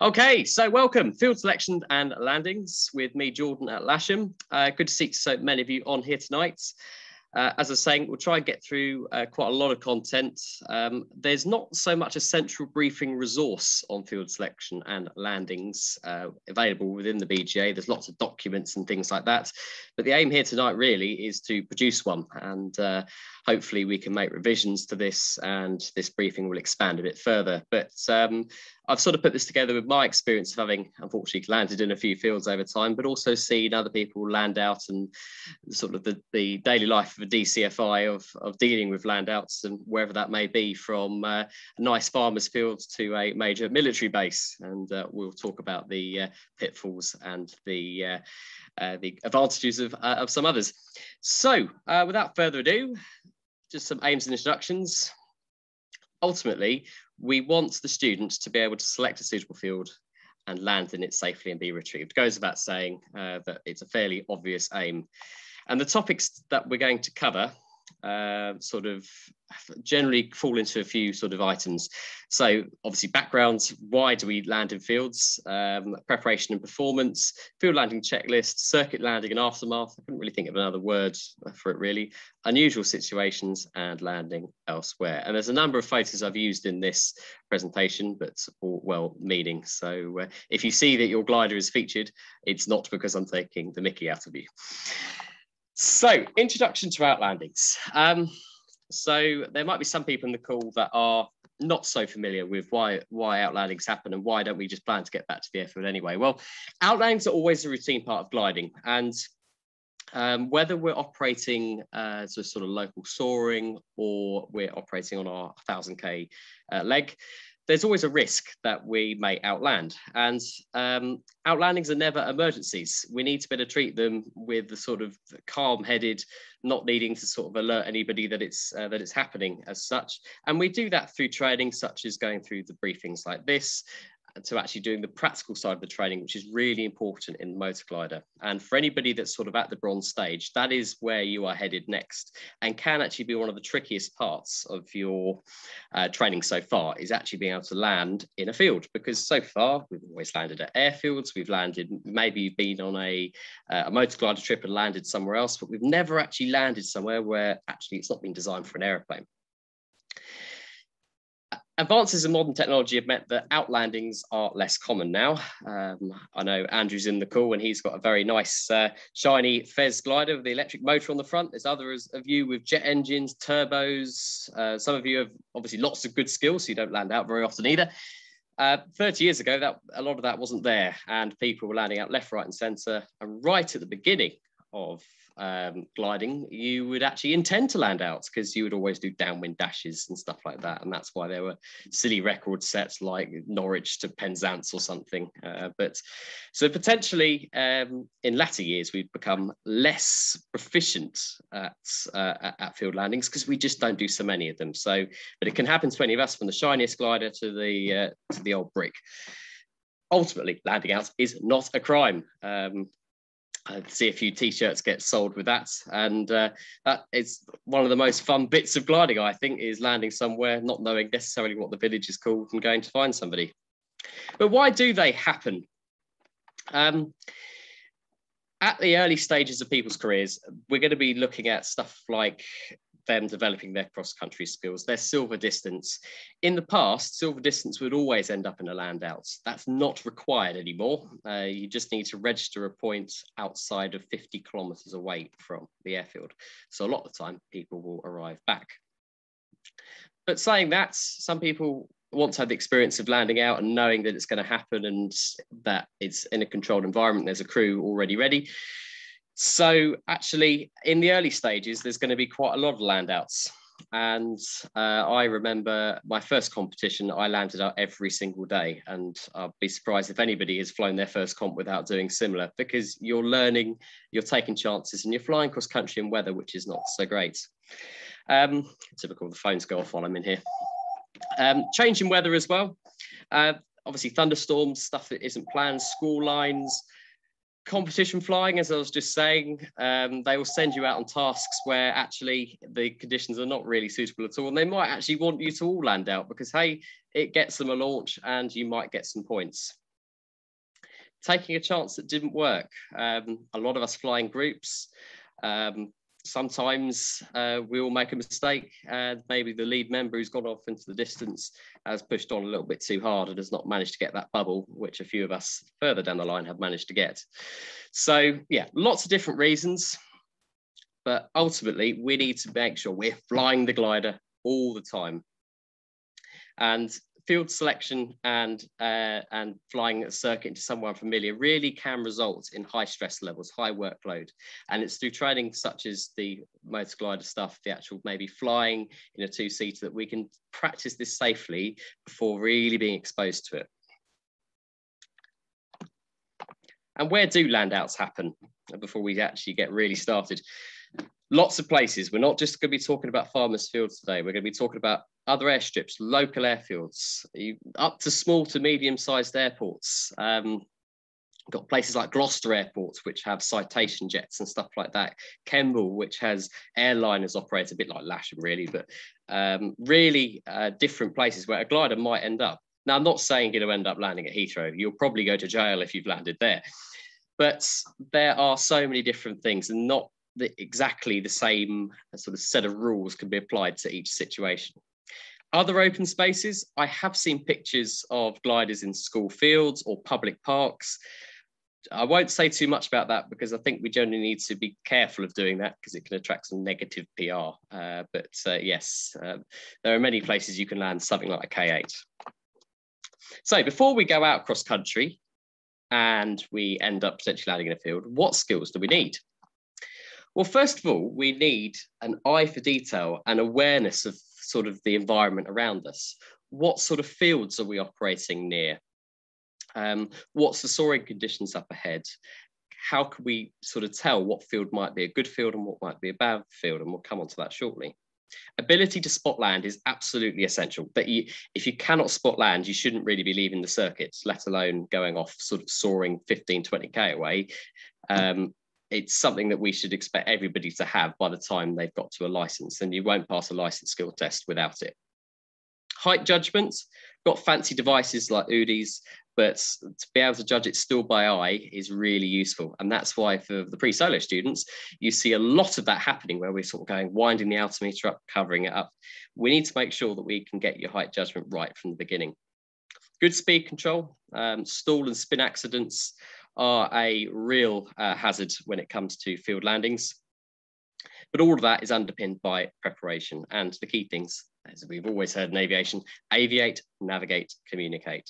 Okay, so welcome, Field Selection and Landings with me, Jordan at Lasham. Good to see so many of you on here tonight. As I was saying, we'll try and get through quite a lot of content. There's not so much a central briefing resource on field selection and landings available within the BGA. There's lots of documents and things like that. But the aim here tonight really is to produce one, and hopefully we can make revisions to this and this briefing will expand a bit further. But I've sort of put this together with my experience of having unfortunately landed in a few fields over time, but also seen other people land out and sort of the daily life of a DCFI of dealing with land outs and wherever that may be, from a nice farmer's field to a major military base. And we'll talk about the pitfalls and the advantages of some others. So without further ado, just some aims and introductions. Ultimately, we want the students to be able to select a suitable field and land in it safely and be retrieved. It goes without saying that it's a fairly obvious aim. And the topics that we're going to cover sort of generally fall into a few sort of items. So obviously backgrounds, why do we land in fields, preparation and performance, field landing checklist, circuit landing and aftermath. I couldn't really think of another word for it really. Unusual situations and landing elsewhere. And there's a number of photos I've used in this presentation, but all well-meaning. So if you see that your glider is featured, it's not because I'm taking the mickey out of you. So, introduction to outlandings. So there might be some people in the call that are not so familiar with why outlandings happen and why don't we just plan to get back to the airfield anyway. Well, outlandings are always a routine part of gliding, and whether we're operating as a sort of local soaring or we're operating on our 1000k leg, there's always a risk that we may outland, and outlandings are never emergencies. We need to better treat them with the sort of calm-headed, not needing to sort of alert anybody that it's happening as such. And we do that through training, such as going through the briefings like this, to actually doing the practical side of the training, which is really important in the motor glider. And for anybody that's sort of at the bronze stage, that is where you are headed next, and can actually be one of the trickiest parts of your training so far, is actually being able to land in a field. Because so far we've always landed at airfields, we've landed, maybe you've been on a motor glider trip and landed somewhere else, but we've never actually landed somewhere where actually it's not been designed for an aeroplane. Advances in modern technology have meant that outlandings are less common now. I know Andrew's in the call and he's got a very nice shiny Fez glider with the electric motor on the front. There's others of you with jet engines, turbos. Some of you have obviously lots of good skills, so you don't land out very often either. 30 years ago, a lot of that wasn't there, and people were landing out left, right and centre. And right at the beginning of gliding, you would actually intend to land out because you would always do downwind dashes and stuff like that, and that's why there were silly record sets like Norwich to Penzance or something. But so potentially in latter years we've become less proficient at field landings because we just don't do so many of them. So, but it can happen to any of us, from the shiniest glider to the old brick. Ultimately, landing out is not a crime. I see a few t-shirts get sold with that, and that is one of the most fun bits of gliding, I think, is landing somewhere, not knowing necessarily what the village is called and going to find somebody. But why do they happen? At the early stages of people's careers, we're going to be looking at stuff like them developing their cross-country skills, their silver distance. In the past, silver distance would always end up in a land out. That's not required anymore. You just need to register a point outside of 50 kilometers away from the airfield. So a lot of the time, people will arrive back. But saying that, some people want to have the experience of landing out and knowing that it's going to happen and that it's in a controlled environment, there's a crew already ready. So actually, in the early stages, there's going to be quite a lot of land outs. And I remember my first competition, I landed out every single day. And I'll be surprised if anybody has flown their first comp without doing similar, because you're learning, you're taking chances, and you're flying cross country in weather, which is not so great. Typical, the phones go off while I'm in here. Change in weather as well. Obviously, thunderstorms, stuff that isn't planned, squall lines. Competition flying, as I was just saying, they will send you out on tasks where actually the conditions are not really suitable at all, and they might actually want you to all land out because, hey, it gets them a launch and you might get some points. taking a chance that didn't work. A lot of us fly in groups. Sometimes we all make a mistake, and maybe the lead member who's gone off into the distance has pushed on a little bit too hard and has not managed to get that bubble, which a few of us further down the line have managed to get. So yeah, lots of different reasons, but ultimately we need to make sure we're flying the glider all the time. And field selection and flying a circuit into somewhere unfamiliar really can result in high stress levels, high workload. And it's through training such as the motor glider stuff, the actual maybe flying in a two-seater, that we can practice this safely before really being exposed to it. And where do land outs happen before we actually get really started? Lots of places. We're not just going to be talking about farmers' fields today. We're going to be talking about other airstrips, local airfields, up to small to medium-sized airports. Got places like Gloucester Airport, which have citation jets and stuff like that. Kemble, which has airliners operate a bit like Lasham, really, but really different places where a glider might end up. Now, I'm not saying you're going to end up landing at Heathrow. You'll probably go to jail if you've landed there. But there are so many different things, and not exactly the same sort of set of rules can be applied to each situation. Other open spaces, I have seen pictures of gliders in school fields or public parks. I won't say too much about that because I think we generally need to be careful of doing that because it can attract some negative PR. Yes, there are many places you can land something like a K8. So before we go out cross country and we end up potentially landing in a field, what skills do we need? Well, first of all, we need an eye for detail and awareness of sort of the environment around us. What sort of fields are we operating near? What's the soaring conditions up ahead? How can we sort of tell what field might be a good field and what might be a bad field? And we'll come on to that shortly. Ability to spot land is absolutely essential. But if you cannot spot land, you shouldn't really be leaving the circuits, let alone going off sort of soaring 15, 20K away. It's something that we should expect everybody to have by the time they've got to a license, and you won't pass a license skill test without it. Height judgment, got fancy devices like UDIs, but to be able to judge it still by eye is really useful. And that's why for the pre-solo students, you see a lot of that happening where we're sort of going, winding the altimeter up, covering it up. We need to make sure that we can get your height judgment right from the beginning. Good speed control, stall and spin accidents are a real hazard when it comes to field landings. But all of that is underpinned by preparation. And the key things, as we've always heard in aviation, aviate, navigate, communicate.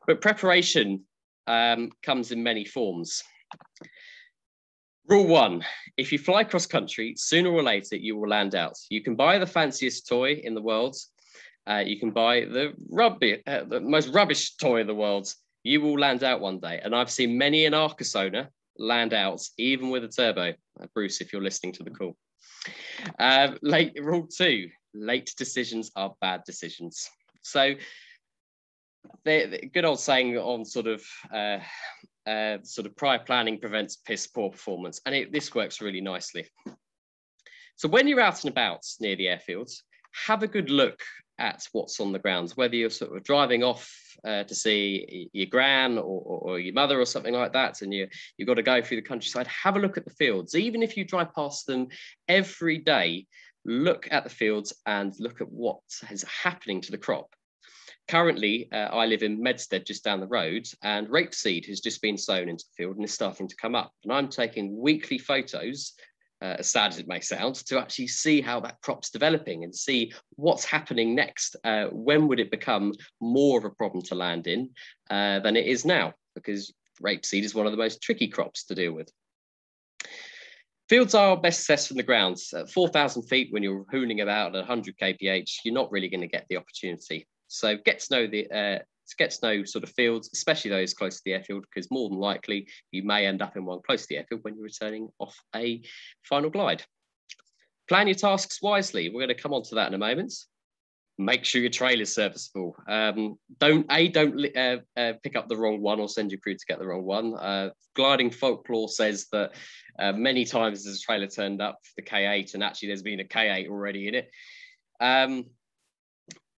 But preparation comes in many forms. Rule 1, if you fly cross country, sooner or later you will land out. You can buy the fanciest toy in the world. You can buy the most rubbish toy in the world. You will land out one day. And I've seen many an Arcasona land out, even with a turbo. Bruce, if you're listening to the call. Rule 2, late decisions are bad decisions. So the good old saying on sort of prior planning prevents piss poor performance. And this works really nicely. So when you're out and about near the airfields, have a good look at what's on the ground, whether you're sort of driving off to see your gran or your mother or something like that, and you've got to go through the countryside, have a look at the fields. Even if you drive past them every day, look at the fields and look at what is happening to the crop. Currently, I live in Medstead, just down the road, and rapeseed has just been sown into the field and is starting to come up. And I'm taking weekly photos, as sad as it may sound, to actually see how that crop's developing and see what's happening next. When would it become more of a problem to land in than it is now? Because rapeseed is one of the most tricky crops to deal with. Fields are best assessed from the ground. At 4,000 feet, when you're hooning about at 100 kph, you're not really going to get the opportunity. So get to know sort of fields, especially those close to the airfield, because more than likely you may end up in one close to the airfield when you're returning off a final glide. Plan your tasks wisely. We're going to come on to that in a moment. Make sure your trailer's serviceable. Don't pick up the wrong one or send your crew to get the wrong one. Gliding folklore says that many times there's a trailer turned up for the K8 and actually there's been a K8 already in it.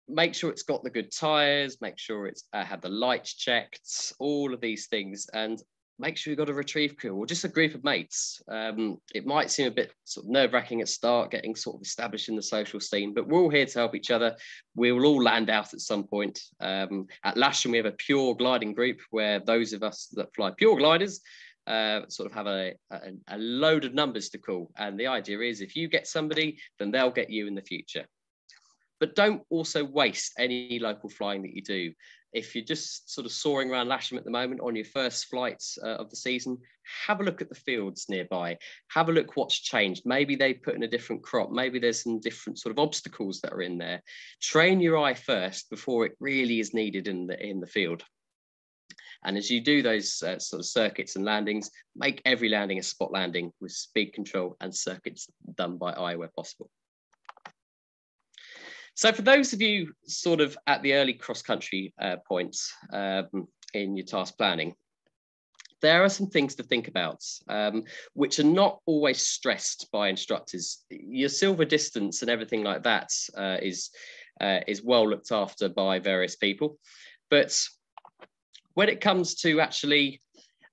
make sure it's got the good tyres, make sure it's had the lights checked, all of these things, and make sure you've got a retrieve crew or just a group of mates. It might seem a bit sort of nerve-wracking at start, getting sort of established in the social scene, but we're all here to help each other. We will all land out at some point. At Lasham, we have a pure gliding group where those of us that fly pure gliders sort of have a load of numbers to call. And the idea is if you get somebody, then they'll get you in the future. But don't also waste any local flying that you do. If you're just sort of soaring around Lasham at the moment on your first flights of the season, have a look at the fields nearby. Have a look what's changed. Maybe they put in a different crop. Maybe there's some different sort of obstacles that are in there. Train your eye first before it really is needed in the field. And as you do those sort of circuits and landings, make every landing a spot landing with speed control and circuits done by eye where possible. So for those of you sort of at the early cross-country points in your task planning, there are some things to think about, which are not always stressed by instructors. Your silver distance and everything like that is well looked after by various people. But when it comes to actually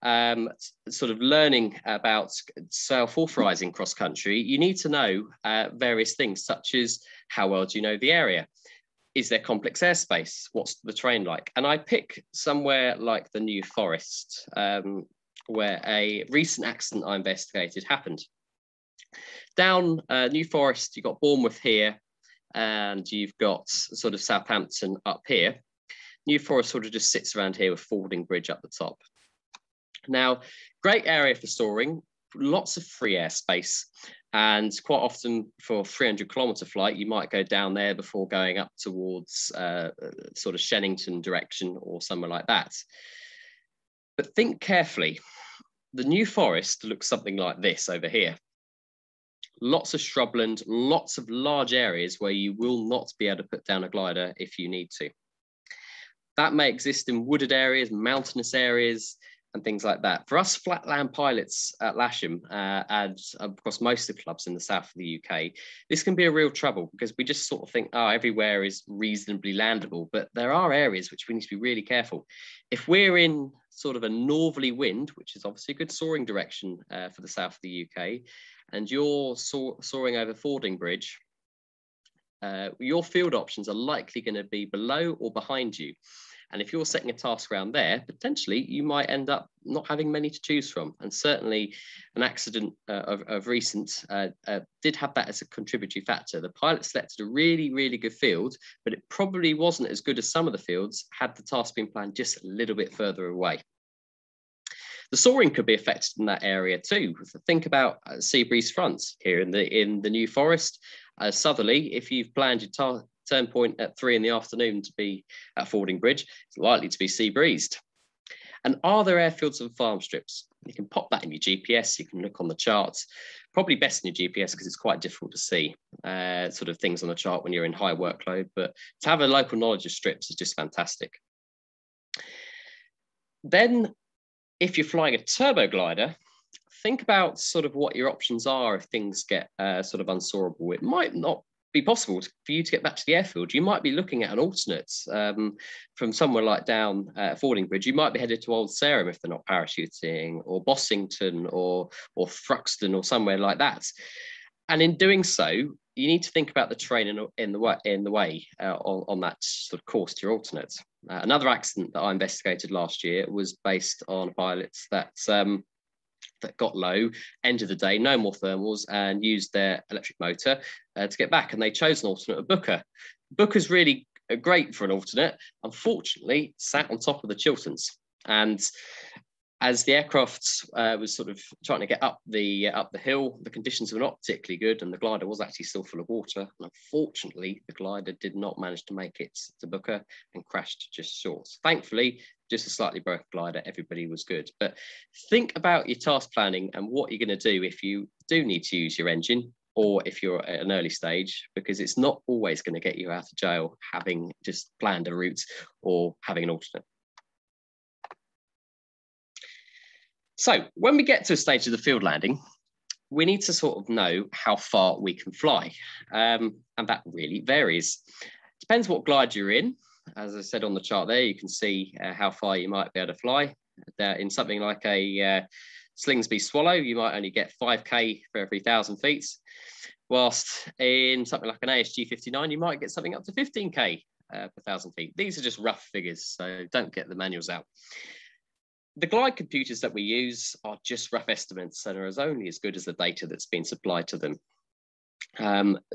sort of learning about self-authorizing cross-country, you need to know various things, such as how well do you know the area? Is there complex airspace? What's the terrain like? And I pick somewhere like the New Forest, where a recent accident I investigated happened. Down New Forest, you've got Bournemouth here, and you've got sort of Southampton up here. New Forest sort of just sits around here with Fording Bridge up the top. Now, great area for soaring, lots of free airspace, and quite often for a 300-kilometre flight, you might go down there before going up towards sort of Shennington direction or somewhere like that. But think carefully. The New Forest looks something like this over here. Lots of shrubland, lots of large areas where you will not be able to put down a glider if you need to. That may exist in wooded areas, mountainous areas, and things like that. For us flatland pilots at Lasham and across most of the clubs in the south of the UK, this can be a real trouble because we just sort of think, oh, everywhere is reasonably landable, but there are areas which we need to be really careful. If we're in sort of a northerly wind, which is obviously a good soaring direction for the south of the UK, and you're soaring over Fording Bridge, your field options are likely going to be below or behind you. And if you're setting a task around there, potentially you might end up not having many to choose from. And certainly an accident of recent did have that as a contributory factor. The pilot selected a really, really good field, but it probably wasn't as good as some of the fields had the task been planned just a little bit further away. The soaring could be affected in that area too. Think about sea breeze fronts here in the New Forest. Southerly, if you've planned your turn point at 3 in the afternoon to be at Fording Bridge, it's likely to be sea breezed. And are there airfields and farm strips? You can pop that in your GPS, you can look on the charts, probably best in your GPS because it's quite difficult to see sort of things on the chart when you're in high workload, but to have a local knowledge of strips is just fantastic. Then if you're flying a turbo glider, think about sort of what your options are if things get sort of unsoarable. It might not be possible for you to get back to the airfield. You might be looking at an alternate from somewhere like down Fording Bridge. You might be headed to Old Sarum if they're not parachuting, or Bossington or Thruxton or somewhere like that. And in doing so, you need to think about the terrain in the way on that sort of course to your alternate. Another accident that I investigated last year was based on pilots that got low, end of the day, no more thermals, and used their electric motor to get back. And they chose an alternate of Booker. Booker's really great for an alternate. Unfortunately, sat on top of the Chilterns. And as the aircraft was sort of trying to get up the hill, the conditions were not particularly good, and the glider was actually still full of water. And unfortunately, the glider did not manage to make it to Booker and crashed just short. Thankfully, just a slightly broken glider, everybody was good. But think about your task planning and what you're going to do if you do need to use your engine, or if you're at an early stage, because it's not always going to get you out of jail having just planned a route or having an alternate. So when we get to a stage of the field landing, we need to sort of know how far we can fly. And that really varies. Depends what glide you're in. As I said on the chart there, you can see how far you might be able to fly. In something like a Slingsby Swallow, you might only get 5k for every 1,000 feet, whilst in something like an ASG 59, you might get something up to 15k per 1,000 feet. These are just rough figures, so don't get the manuals out. The glide computers that we use are just rough estimates and are only as good as the data that's been supplied to them.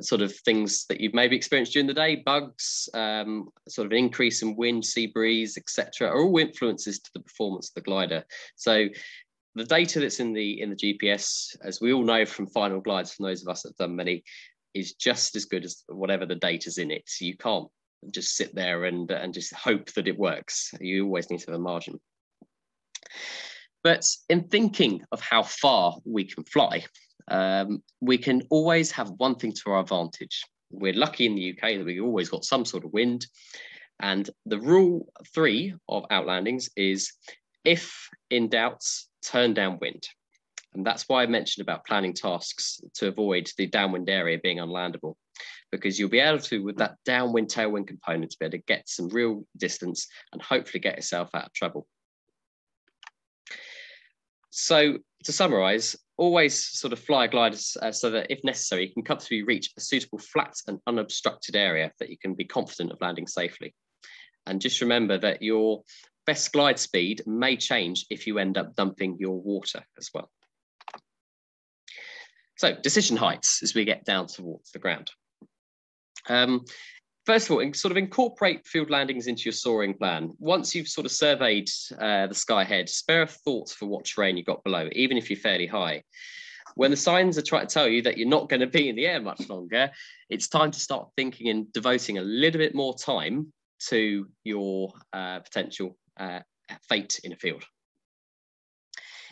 Sort of things that you've maybe experienced during the day, bugs, sort of an increase in wind, sea breeze, etc., are all influences to the performance of the glider. So the data that's in the GPS, as we all know from final glides, from those of us that have done many, is just as good as whatever the data's in it. So you can't just sit there and just hope that it works. You always need to have a margin. But in thinking of how far we can fly, we can always have one thing to our advantage. We're lucky in the UK that we've always got some sort of wind. And the rule 3 of outlandings is, if in doubt, turn downwind. And that's why I mentioned about planning tasks to avoid the downwind area being unlandable, because you'll be able to, with that downwind tailwind component, to be able to get some real distance and hopefully get yourself out of trouble. So to summarize, always sort of fly gliders so that if necessary, you can comfortably reach a suitable flat and unobstructed area that you can be confident of landing safely. And just remember that your best glide speed may change if you end up dumping your water as well. So decision heights as we get down towards the ground. First of all, sort of incorporate field landings into your soaring plan. Once you've sort of surveyed the sky ahead, spare a thought for what terrain you've got below, even if you're fairly high. When the signs are trying to tell you that you're not going to be in the air much longer, it's time to start thinking and devoting a little bit more time to your potential fate in a field.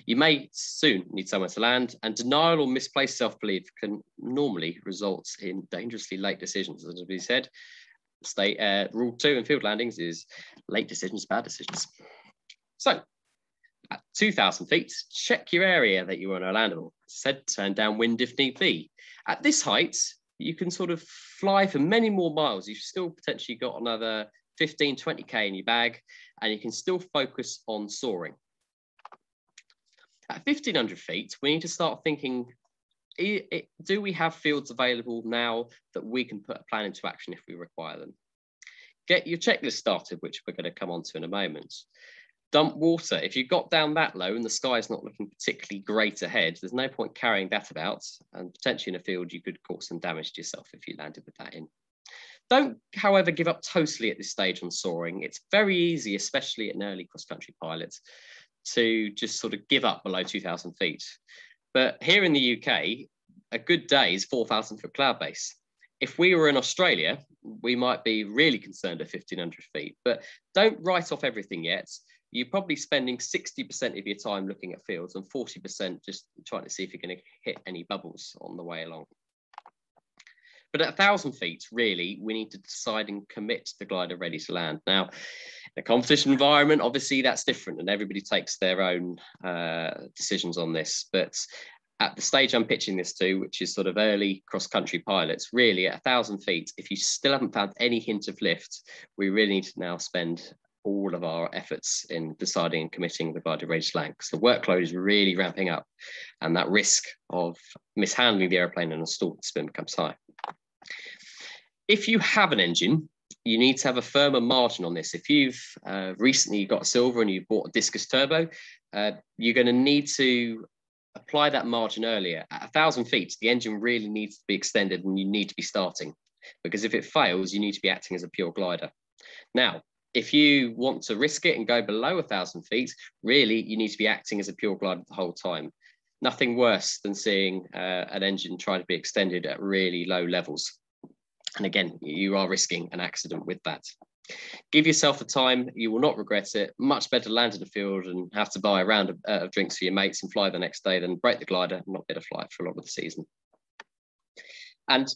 You may soon need somewhere to land, and denial or misplaced self-belief can normally result in dangerously late decisions. As we said, rule 2 in field landings is late decisions, bad decisions. So at 2,000 feet, check your area that you want to landable. As I said, turn downwind if need be. At this height, you can sort of fly for many more miles. You've still potentially got another 15, 20k in your bag, and you can still focus on soaring. At 1,500 feet, we need to start thinking, do we have fields available now that we can put a plan into action if we require them? Get your checklist started, which we're going to come on to in a moment. Dump water. If you got down that low and the sky is not looking particularly great ahead, there's no point carrying that about, and potentially in a field you could cause some damage to yourself if you landed with that in. Don't, however, give up totally at this stage on soaring. It's very easy, especially an early cross-country pilot, to just sort of give up below 2,000 feet. But here in the UK, a good day is 4,000 foot cloud base. If we were in Australia, we might be really concerned at 1,500 feet, but don't write off everything yet. You're probably spending 60% of your time looking at fields and 40% just trying to see if you're going to hit any bubbles on the way along. But at 1,000 feet, really, we need to decide and commit the glider ready to land. Now, in a competition environment, obviously that's different and everybody takes their own decisions on this. But at the stage I'm pitching this to, which is sort of early cross-country pilots, really at 1,000 feet, if you still haven't found any hint of lift, we really need to now spend all of our efforts in deciding and committing the glider ready to land, because the workload is really ramping up and that risk of mishandling the airplane and a stalled spin becomes high. If you have an engine, you need to have a firmer margin on this. If you've recently got a silver and you've bought a discus turbo, you're going to need to apply that margin earlier. At 1,000 feet, the engine really needs to be extended and you need to be starting, because if it fails, you need to be acting as a pure glider. Now, if you want to risk it and go below 1,000 feet, really, you need to be acting as a pure glider the whole time. Nothing worse than seeing an engine try to be extended at really low levels. And again, you are risking an accident with that. Give yourself the time, you will not regret it. Much better land in the field and have to buy a round of drinks for your mates and fly the next day than break the glider and not get a flight for a lot of the season. And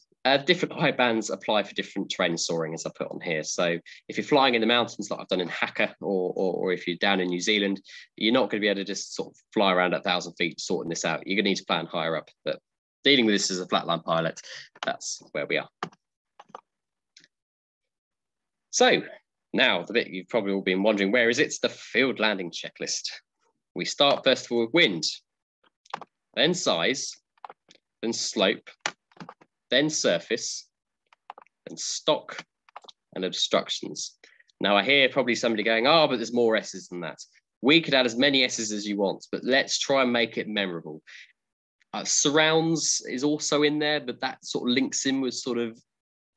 different high bands apply for different terrain soaring, as I put on here. So if you're flying in the mountains like I've done in Hakka, or if you're down in New Zealand, you're not going to be able to just sort of fly around at 1,000 feet sorting this out. You're going to need to plan higher up. But dealing with this as a flatline pilot, that's where we are. So now the bit you've probably all been wondering, where is it? It's the field landing checklist. We start first of all with wind, then size, then slope, then surface, then stock and obstructions. Now I hear probably somebody going, oh, but there's more S's than that. We could add as many S's as you want, but let's try and make it memorable. Surrounds is also in there, but that sort of links in with sort of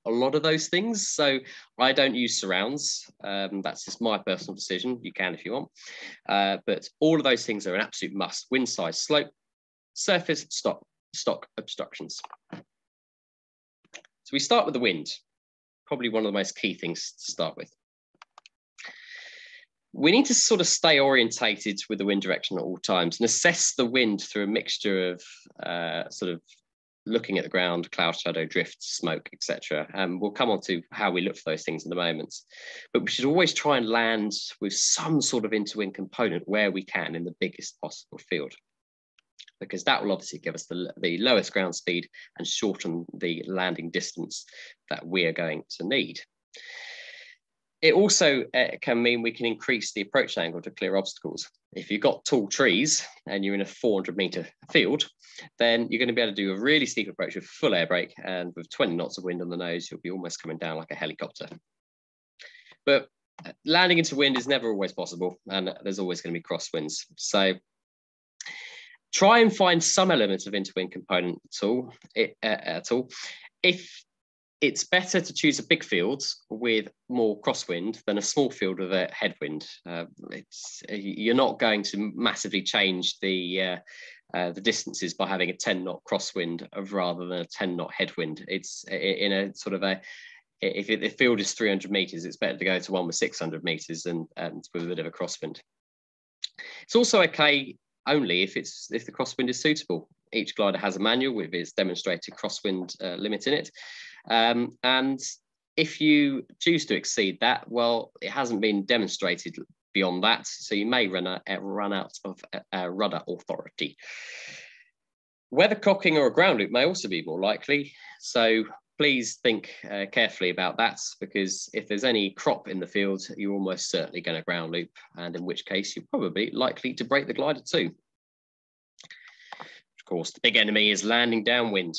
a lot of those things. So I don't use surrounds. That's just my personal decision. You can if you want. But all of those things are an absolute must. Wind, size, slope, surface, stock, obstructions. So we start with the wind, probably one of the most key things to start with. We need to sort of stay orientated with the wind direction at all times and assess the wind through a mixture of sort of looking at the ground, cloud shadow, drift, smoke, etc. We'll come on to how we look for those things in a moment. But we should always try and land with some sort of into-wind component where we can in the biggest possible field, because that will obviously give us the lowest ground speed and shorten the landing distance that we are going to need. It also can mean we can increase the approach angle to clear obstacles. If you've got tall trees and you're in a 400-meter field, then you're going to be able to do a really steep approach with full air brake, and with 20 knots of wind on the nose, you'll be almost coming down like a helicopter. But landing into wind is never always possible, and there's always going to be crosswinds. So try and find some element of into-wind component at all. If it's better to choose a big field with more crosswind than a small field with a headwind. You're not going to massively change the distances by having a 10-knot crosswind rather than a 10-knot headwind. It's in a sort of a, if the field is 300 meters, it's better to go to one with 600 meters and with a bit of a crosswind. It's also okay only if the crosswind is suitable. Each glider has a manual with its demonstrated crosswind limit in it. And if you choose to exceed that, well, it hasn't been demonstrated beyond that, so you may run out of rudder authority. Weathercocking or a ground loop may also be more likely, so please think carefully about that, because if there's any crop in the field, you're almost certainly going to ground loop, and in which case you're probably likely to break the glider too. Of course, the big enemy is landing downwind.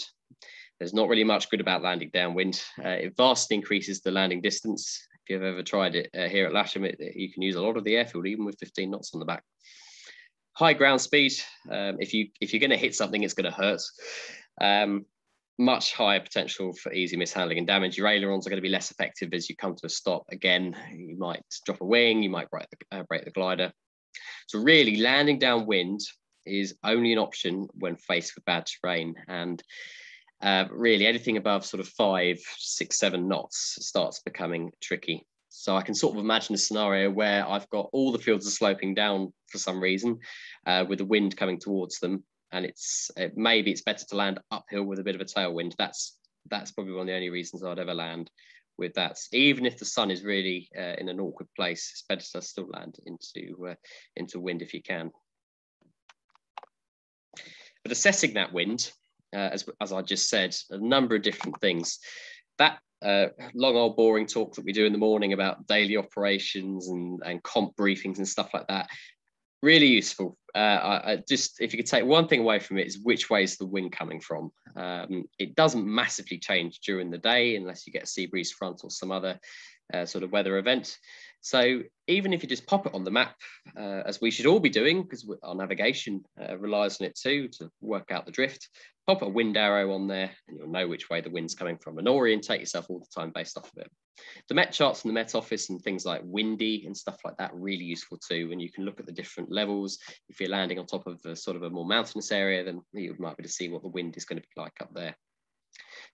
There's not really much good about landing downwind. It vastly increases the landing distance. If you've ever tried it here at Lasham, you can use a lot of the airfield, even with 15 knots on the back. High ground speed. If you're going to hit something, it's going to hurt. Much higher potential for easy mishandling and damage. Your ailerons are going to be less effective as you come to a stop. Again, you might drop a wing, you might break the glider. So really, landing downwind is only an option when faced with bad terrain, and really anything above sort of 5, 6, 7 knots starts becoming tricky. So I can sort of imagine a scenario where I've got all the fields are sloping down for some reason with the wind coming towards them, and maybe it's better to land uphill with a bit of a tailwind. That's probably one of the only reasons I'd ever land with that. Even if the sun is really in an awkward place, it's better to still land into wind if you can. But assessing that wind, as I just said, a number of different things. That long old boring talk that we do in the morning about daily operations and comp briefings and stuff like that, really useful. If you could take one thing away from it, is which way is the wind coming from. It doesn't massively change during the day unless you get a sea breeze front or some other sort of weather event. So even if you just pop it on the map, as we should all be doing, because our navigation relies on it too, to work out the drift, pop a wind arrow on there and you'll know which way the wind's coming from, and orientate yourself all the time based off of it. The Met charts from the Met Office and things like windy and stuff like that, really useful too, and you can look at the different levels. If you're landing on top of a sort of a more mountainous area, then you might be able to see what the wind is going to be like up there.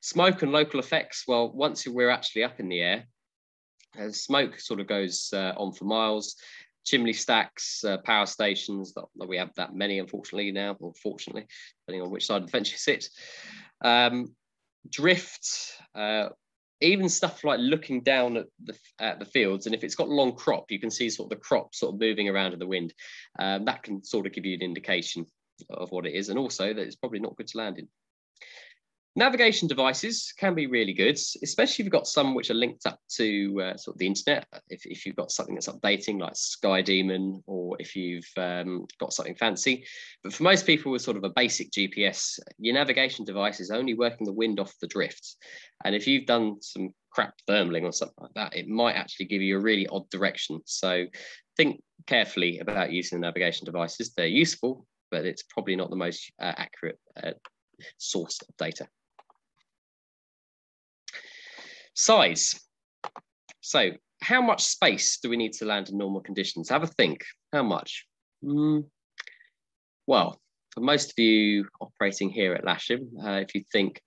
Smoke and local effects, well, once we're actually up in the air, smoke sort of goes on for miles. Chimney stacks, power stations, that we have that many, unfortunately now, or fortunately, depending on which side of the fence you sit. Drift, even stuff like looking down at the fields, and if it's got long crop, you can see sort of the crop sort of moving around in the wind. That can sort of give you an indication of what it is, and also that it's probably not good to land in. Navigation devices can be really good, especially if you've got some which are linked up to sort of the internet. If you've got something that's updating like Sky Demon, or if you've got something fancy. But for most people with sort of a basic GPS, your navigation device is only working the wind off the drift. And if you've done some crap thermaling or something like that, it might actually give you a really odd direction. So think carefully about using the navigation devices. They're useful, but it's probably not the most accurate source of data. Size. So how much space do we need to land in normal conditions? Have a think. How much? Well, for most of you operating here at Lasham, if you think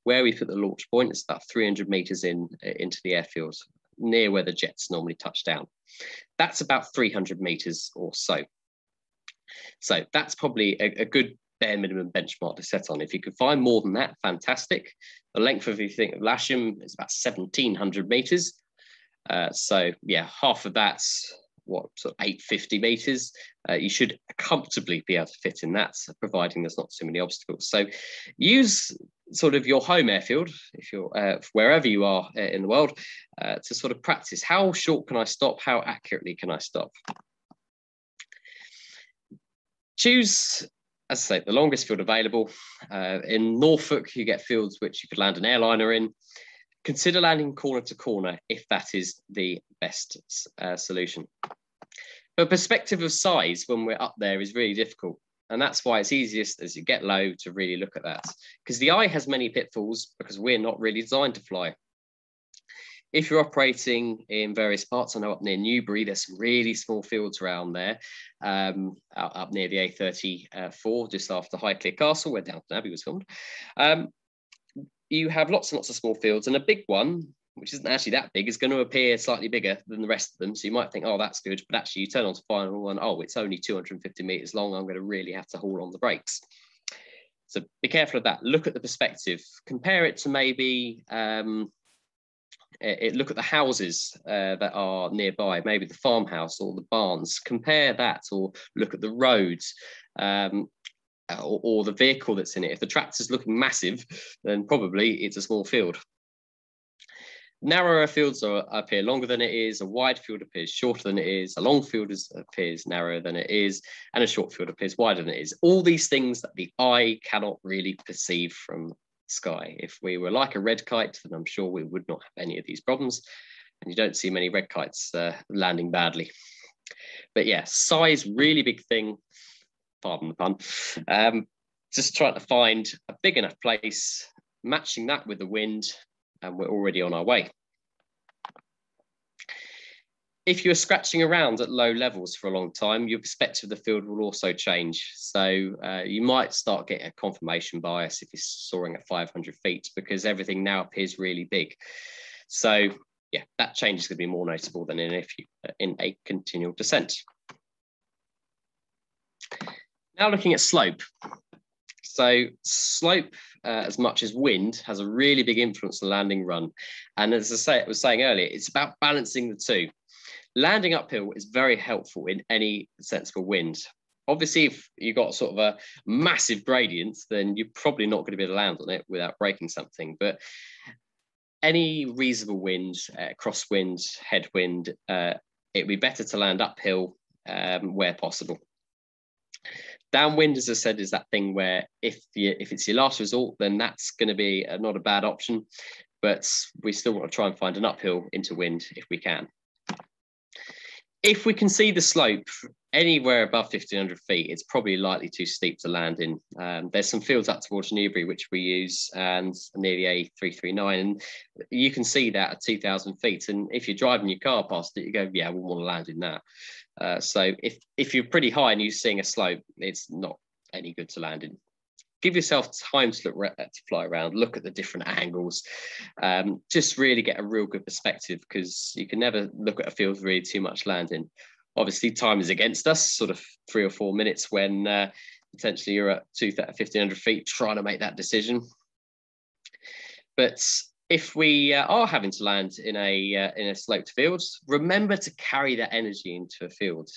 where we put the launch point, it's about 300 meters into the airfield, near where the jets normally touch down. That's about 300 meters or so. So that's probably a good bare minimum benchmark to set on. If you could find more than that, fantastic. The length of, if you think of Lasham, is about 1,700 meters. So yeah, half of that's what, sort of 850 meters. You should comfortably be able to fit in that, providing there's not too many obstacles. So use sort of your home airfield, if you're wherever you are in the world, to sort of practice. How short can I stop? How accurately can I stop? Choose, as I say, the longest field available. In Norfolk, you get fields which you could land an airliner in. Consider landing corner to corner if that is the best solution. But perspective of size when we're up there is really difficult. And that's why it's easiest as you get low to really look at that. Because the eye has many pitfalls because we're not really designed to fly. If you're operating in various parts, I know up near Newbury, there's some really small fields around there, up near the A34, just after Highclere Castle, where Downton Abbey was filmed. You have lots and lots of small fields, and a big one, which isn't actually that big, is going to appear slightly bigger than the rest of them. So you might think, oh, that's good. But actually, you turn on to final and, oh, it's only 250 meters long. I'm going to really have to haul on the brakes. So be careful of that. Look at the perspective. Compare it to maybe... look at the houses that are nearby, maybe the farmhouse or the barns. Compare that, or look at the roads, or the vehicle that's in it. If the tractor's looking massive, then probably it's a small field. Narrower fields appear longer than it is, a wide field appears shorter than it is, a long field appears narrower than it is, and a short field appears wider than it is. All these things that the eye cannot really perceive from sky. If we were like a red kite, then I'm sure we would not have any of these problems. And you don't see many red kites landing badly. But yeah, size, really big thing. Pardon the pun. Just trying to find a big enough place, matching that with the wind, and we're already on our way. If you're scratching around at low levels for a long time, your perspective of the field will also change. So you might start getting a confirmation bias if you're soaring at 500 feet, because everything now appears really big. So yeah, that change is going to be more noticeable than in a continual descent. Now looking at slope. So slope, as much as wind, has a really big influence on the landing run. And as I was saying earlier, it's about balancing the two. Landing uphill is very helpful in any sensible wind. Obviously, if you've got sort of a massive gradient, then you're probably not going to be able to land on it without breaking something. But any reasonable wind, crosswind, headwind, it'd be better to land uphill where possible. Downwind, as I said, is that thing where if it's your last resort, then that's going to be not a bad option. But we still want to try and find an uphill into wind if we can. If we can see the slope anywhere above 1,500 feet, it's probably likely too steep to land in. There's some fields up towards Newbury, which we use, and near the A339, and you can see that at 2,000 feet. And if you're driving your car past it, you go, yeah, we want to land in that. So if you're pretty high and you're seeing a slope, it's not any good to land in. Give yourself time to fly around, look at the different angles, just really get a real good perspective, because you can never look at a field with really too much landing. Obviously, time is against us, sort of 3 or 4 minutes when potentially you're at 1,500 feet trying to make that decision. But if we are having to land in a sloped field, remember to carry that energy into a field.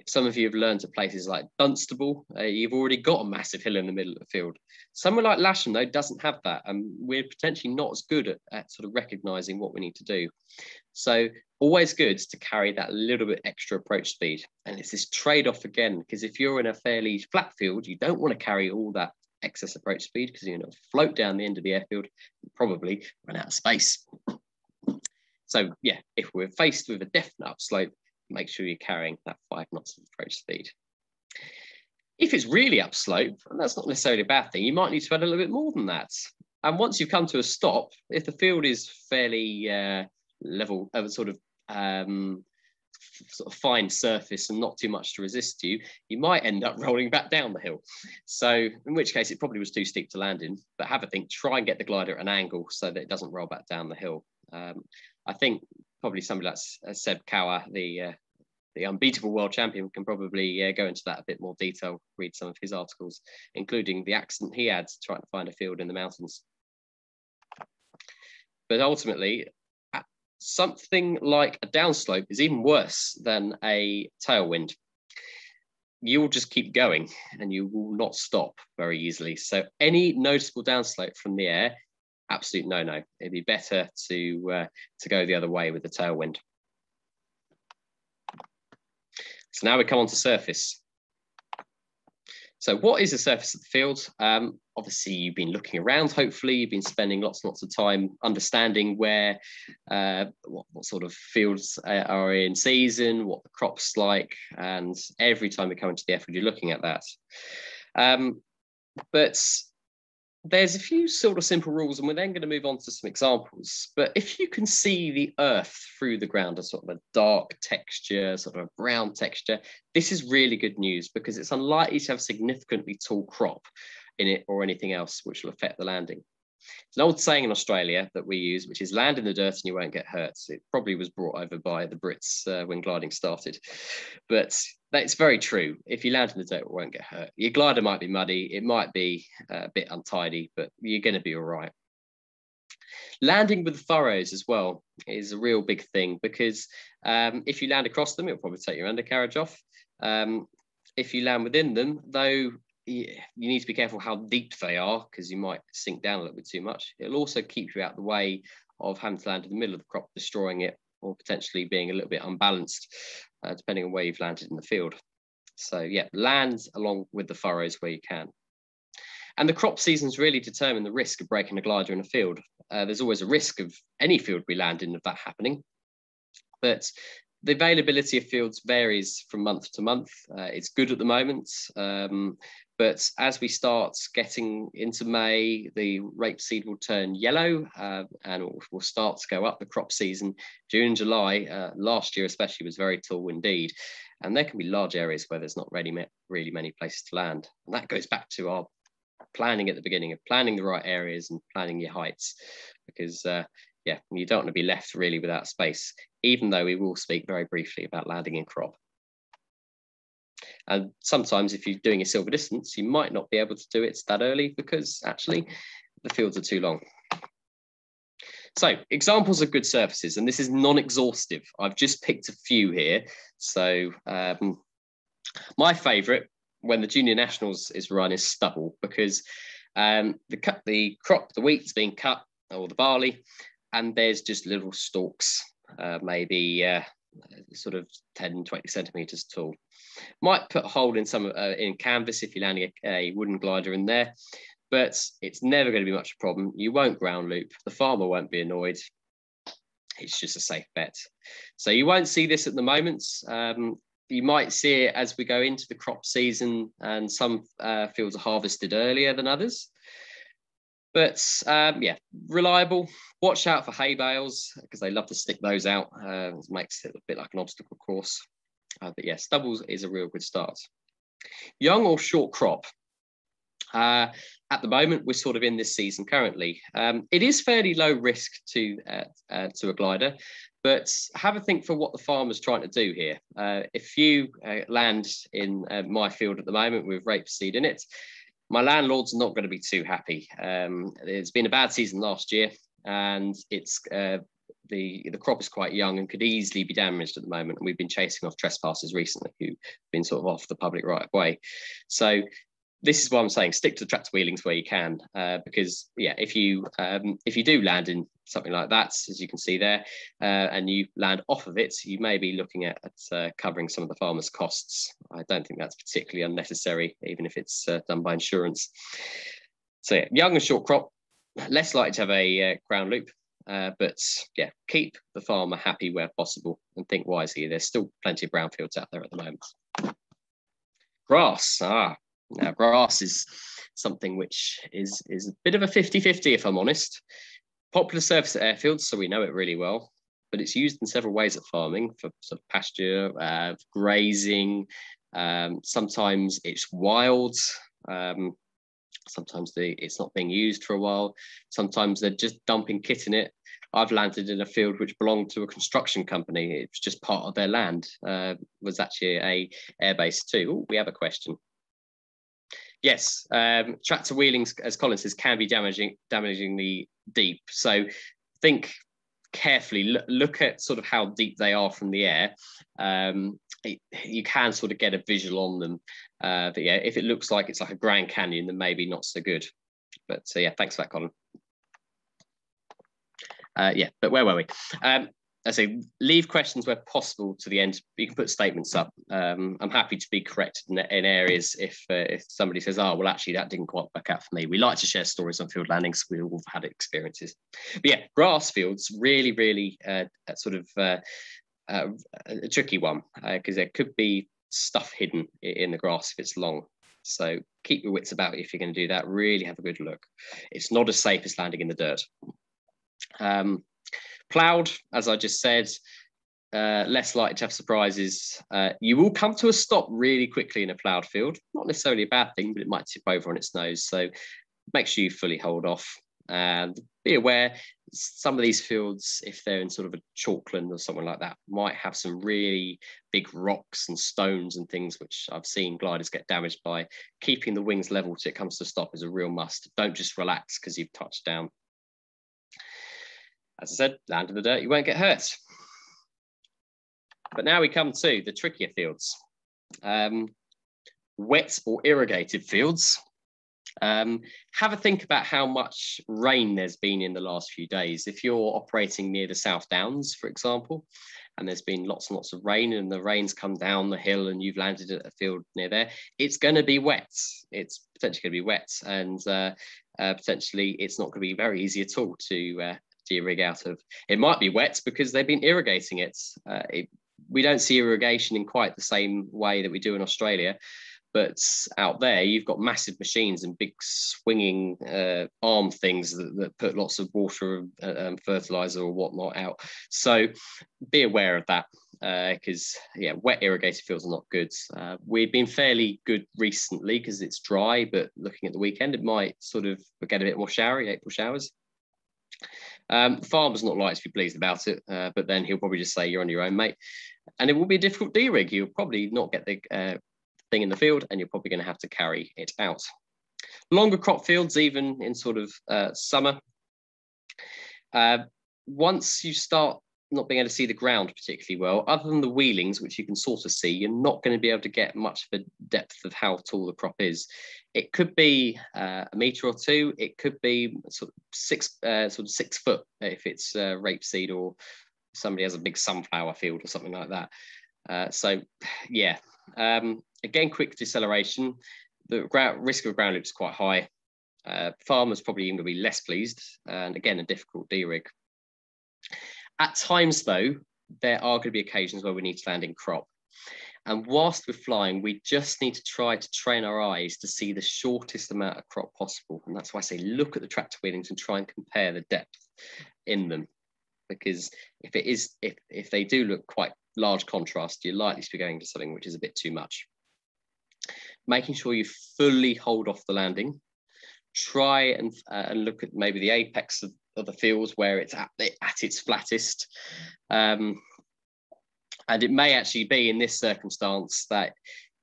Some of you have learned at places like Dunstable, you've already got a massive hill in the middle of the field. Somewhere like Lasham, though, doesn't have that, and we're potentially not as good at sort of recognising what we need to do. So always good to carry that little bit extra approach speed. And it's this trade-off again, because if you're in a fairly flat field, you don't want to carry all that excess approach speed because you're going to float down the end of the airfield and probably run out of space. So yeah, if we're faced with a definite upslope, make sure you're carrying that 5 knots of approach speed. If it's really upslope, and that's not necessarily a bad thing, you might need to add a little bit more than that. And once you've come to a stop, if the field is fairly level, sort of fine surface and not too much to resist you, you might end up rolling back down the hill. So in which case it probably was too steep to land in, but have a think, try and get the glider at an angle so that it doesn't roll back down the hill. I think probably somebody like Seb Kaur, the unbeatable world champion, can probably go into that a bit more detail, read some of his articles, including the accident he had trying to find a field in the mountains. But ultimately, something like a downslope is even worse than a tailwind. You'll just keep going and you will not stop very easily. So any noticeable downslope from the air, absolute no-no. It'd be better to go the other way with the tailwind. So now we come on to surface. So what is the surface of the field? Obviously, you've been looking around, hopefully. You've been spending lots and lots of time understanding where, what sort of fields are in season, what the crop's like, and every time you come into the airfield, you're looking at that. But there's a few sort of simple rules, and we're then going to move on to some examples. But if you can see the earth through the ground, a sort of a dark texture, sort of a brown texture, this is really good news because it's unlikely to have significantly tall crop in it or anything else which will affect the landing. It's an old saying in Australia that we use, which is land in the dirt and you won't get hurt. It probably was brought over by the Brits when gliding started, but that's very true. If you land in the dirt, it won't get hurt. Your glider might be muddy, it might be a bit untidy, but you're going to be all right. Landing with furrows as well is a real big thing because if you land across them, it'll probably take your undercarriage off. If you land within them, though, you need to be careful how deep they are because you might sink down a little bit too much. It'll also keep you out of the way of having to land in the middle of the crop, destroying it, or potentially being a little bit unbalanced, depending on where you've landed in the field. So yeah, land along with the furrows where you can. And the crop seasons really determine the risk of breaking a glider in a field. There's always a risk of any field we land in of that happening, but the availability of fields varies from month to month. It's good at the moment, but as we start getting into May, the rapeseed will turn yellow and will start to go up the crop season. June and July, last year especially, was very tall indeed. And there can be large areas where there's not really many places to land. And that goes back to our planning at the beginning, of planning the right areas and planning your heights, because yeah, you don't want to be left really without space, even though we will speak very briefly about landing in crop. And sometimes if you're doing a silver distance, you might not be able to do it that early because actually the fields are too long. So examples of good surfaces, and this is non-exhaustive. I've just picked a few here. So my favourite when the Junior Nationals is run is stubble, because the crop, the wheat's being cut, or the barley, and there's just little stalks, maybe sort of 10, 20 centimetres tall. Might put a hole in some in canvas if you're landing a wooden glider in there, but it's never going to be much a problem. You won't ground loop. The farmer won't be annoyed. It's just a safe bet. So you won't see this at the moment. You might see it as we go into the crop season, and some fields are harvested earlier than others. But yeah, reliable. Watch out for hay bales because they love to stick those out. It makes it a bit like an obstacle course. But yeah, stubbles is a real good start. Young or short crop. At the moment, we're sort of in this season currently. It is fairly low risk to a glider, but have a think for what the farmer's trying to do here. If you land in my field at the moment with rapeseed in it, my landlord's not going to be too happy. It's been a bad season last year, and it's the crop is quite young and could easily be damaged at the moment. And we've been chasing off trespassers recently who've been sort of off the public right of way. So this is what I'm saying, stick to the tractor wheelings where you can, because yeah, if you do land in something like that, as you can see there, and you land off of it, you may be looking at covering some of the farmer's costs. I don't think that's particularly unnecessary, even if it's done by insurance. So yeah, young and short crop, less likely to have a ground loop, but yeah, keep the farmer happy where possible and think wisely. There's still plenty of brownfields out there at the moment. Grass, now grass is something which is a bit of a 50-50, if I'm honest. Popular surface at airfields, so we know it really well, but it's used in several ways at farming for sort of pasture, grazing. Sometimes it's wild. Sometimes it's not being used for a while. Sometimes they're just dumping kit in it. I've landed in a field which belonged to a construction company. It was just part of their land. Was actually a airbase too. Ooh, we have a question. Yes, tractor wheelings, as Colin says, can be damaging the deep. So think carefully, look at sort of how deep they are from the air. You can sort of get a visual on them. But yeah, if it looks like it's like a Grand Canyon, then maybe not so good. But yeah, thanks for that, Colin. Yeah, but where were we? I say leave questions where possible to the end. You can put statements up. I'm happy to be corrected in areas if somebody says, "Oh, well, actually, that didn't quite work out for me." We like to share stories on field landings. We've all had experiences. But yeah, grass fields really sort of a tricky one because there could be stuff hidden in the grass if it's long. So keep your wits about you if you're going to do that. Really have a good look. It's not as safe as landing in the dirt. Ploughed, as I just said, less likely to have surprises. You will come to a stop really quickly in a ploughed field. Not necessarily a bad thing, but it might tip over on its nose. So make sure you fully hold off. And be aware, some of these fields, if they're in sort of a chalkland or something like that, might have some really big rocks and stones and things, which I've seen gliders get damaged by. Keeping the wings level till it comes to stop is a real must. Don't just relax because you've touched down. As I said, land in the dirt, you won't get hurt. But now we come to the trickier fields. Wet or irrigated fields. Have a think about how much rain there's been in the last few days. If you're operating near the South Downs, for example, and there's been lots and lots of rain and the rain's come down the hill and you've landed at a field near there, it's going to be wet. It's potentially going to be wet, and potentially it's not going to be very easy at all to rig out of. It might be wet because they've been irrigating it. We don't see irrigation in quite the same way that we do in Australia, but out there you've got massive machines and big swinging arm things that put lots of water and fertilizer or whatnot out. So be aware of that because yeah, wet irrigated fields are not good. We've been fairly good recently because it's dry, but looking at the weekend it might sort of get a bit more showery, April showers. The farmer's not likely to be pleased about it, but then he'll probably just say you're on your own, mate. And it will be a difficult D-rig. You'll probably not get the thing in the field and you're probably going to have to carry it out. Longer crop fields, even in sort of summer. Once you start not being able to see the ground particularly well, other than the wheelings, which you can sort of see, you're not going to be able to get much of a depth of how tall the crop is. It could be a metre or two. It could be sort of 6 foot if it's rapeseed or somebody has a big sunflower field or something like that. So yeah, again, quick deceleration. The risk of ground loop is quite high. Farmers probably even going to be less pleased, and again, a difficult D-rig. At times, though, there are going to be occasions where we need to land in crop. And whilst we're flying, we just need to try to train our eyes to see the shortest amount of crop possible. And that's why I say look at the tractor wheelings and try and compare the depth in them. Because if they do look quite large contrast, you're likely to be going to something which is a bit too much. Making sure you fully hold off the landing. Try and look at maybe the apex of the field where it's at its flattest. And it may actually be in this circumstance that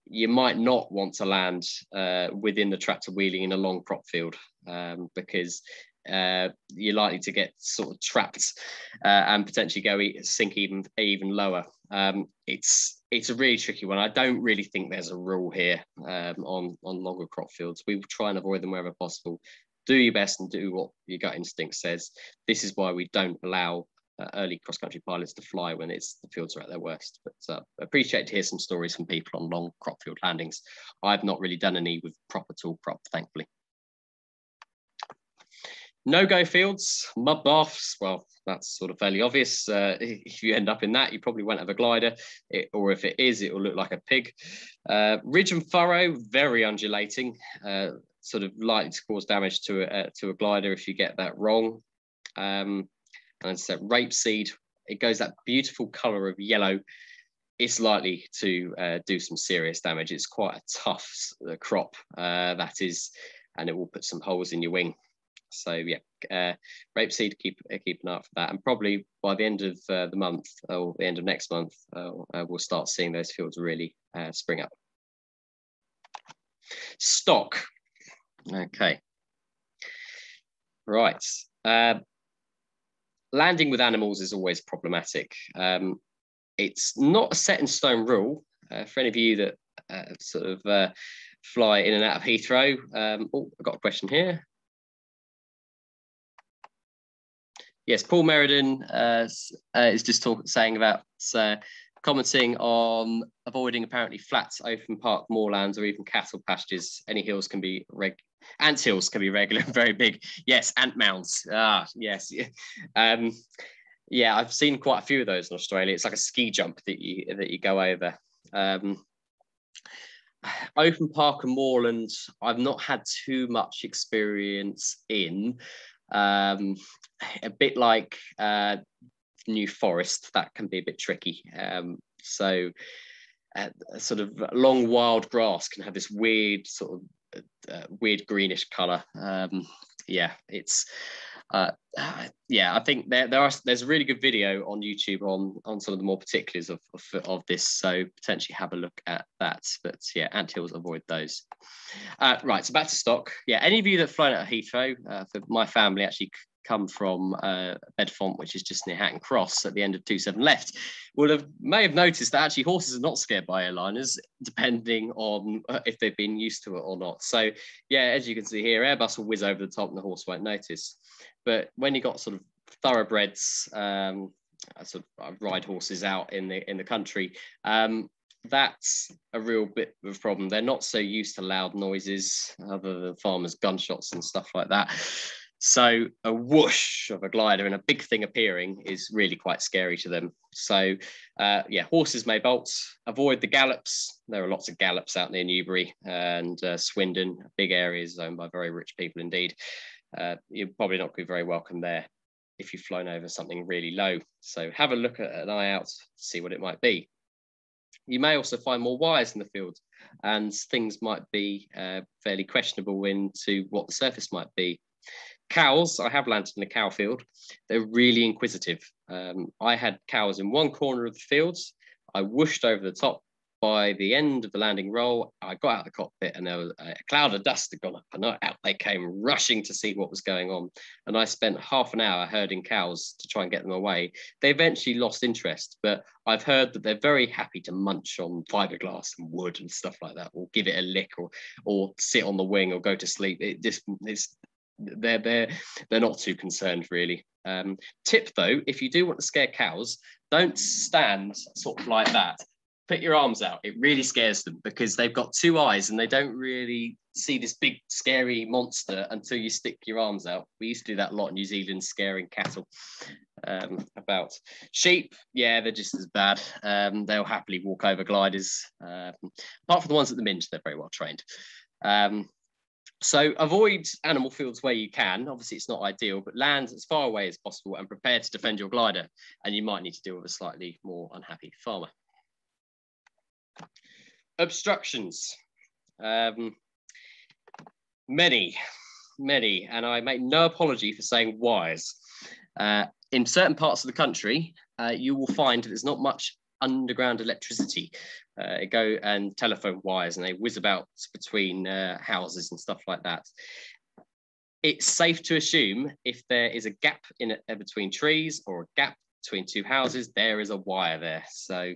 you might not want to land within the tractor wheeling in a long crop field because you're likely to get sort of trapped and potentially sink even lower. It's a really tricky one. I don't really think there's a rule here on longer crop fields. We will try and avoid them wherever possible. Do your best and do what your gut instinct says. This is why we don't allow early cross-country pilots to fly when the fields are at their worst. But appreciate to hear some stories from people on long crop field landings. I've not really done any with proper tool prop, thankfully. No-go fields, mud baths, well, that's sort of fairly obvious. If you end up in that, you probably won't have a glider, or if it is, it will look like a pig. Ridge and furrow, very undulating, sort of likely to cause damage to a glider if you get that wrong. And so rapeseed, it goes that beautiful colour of yellow. It's likely to do some serious damage. It's quite a tough crop, that is, and it will put some holes in your wing. So yeah, rapeseed, keep an eye out for that. And probably by the end of the month, or the end of next month, we'll start seeing those fields really spring up. Stock. Okay. Right. Landing with animals is always problematic. It's not a set in stone rule. For any of you that sort of fly in and out of Heathrow, oh, I've got a question here. Yes, Paul Meriden is just saying about commenting on avoiding apparently flat, open park moorlands or even cattle pastures. Any hills can be ant hills can be regular and very big. Yes, ant mounds. Ah, yes. Yeah, I've seen quite a few of those in Australia. It's like a ski jump that you go over. Open park and moorland, I've not had too much experience in. A bit like New Forest, that can be a bit tricky. So sort of long wild grass can have this weird sort of weird greenish color. Yeah, it's yeah, I think there's a really good video on YouTube on some of the more particulars of this, so potentially have a look at that. But yeah, anthills, avoid those. Right, so back to stock. Yeah, any of you that flown out of Heathrow, for my family actually come from Bedfont, which is just near Hatton Cross at the end of 27 left, may have noticed that actually horses are not scared by airliners, depending on if they've been used to it or not. So yeah, as you can see here, Airbus will whiz over the top and the horse won't notice. But when you got sort of thoroughbreds, sort of ride horses out in the country, that's a real bit of a problem. They're not so used to loud noises other than farmers' gunshots and stuff like that. So a whoosh of a glider and a big thing appearing is really quite scary to them. So yeah, horses may bolt. Avoid the gallops. There are lots of gallops out near Newbury and Swindon, big areas owned by very rich people indeed. You're probably not going to be very welcome there if you've flown over something really low. So have a look at an eye out to see what it might be. You may also find more wires in the field, and things might be fairly questionable into what the surface might be. Cows, I have landed in a cow field. They're really inquisitive. I had cows in one corner of the fields. I whooshed over the top. By the end of the landing roll, I got out of the cockpit and there was a cloud of dust had gone up, and out they came rushing to see what was going on. And I spent half an hour herding cows to try and get them away. They eventually lost interest, but I've heard that they're very happy to munch on fiberglass and wood and stuff like that, or give it a lick, or sit on the wing or go to sleep. They're not too concerned really. Tip though, if you do want to scare cows, don't stand sort of like that. Put your arms out. It really scares them because they've got two eyes and they don't really see this big scary monster until you stick your arms out. We used to do that a lot in New Zealand, scaring cattle. About sheep, yeah, they're just as bad. They'll happily walk over gliders. Apart from the ones at the Minge, they're very well trained. So avoid animal fields where you can. Obviously, it's not ideal, but land as far away as possible and prepare to defend your glider. And you might need to deal with a slightly more unhappy farmer. Obstructions. Many, and I make no apology for saying wires. In certain parts of the country, you will find there's not much underground electricity. And telephone wires, and they whiz about between houses and stuff like that. It's safe to assume if there is a gap in between trees or a gap between two houses, there is a wire there. So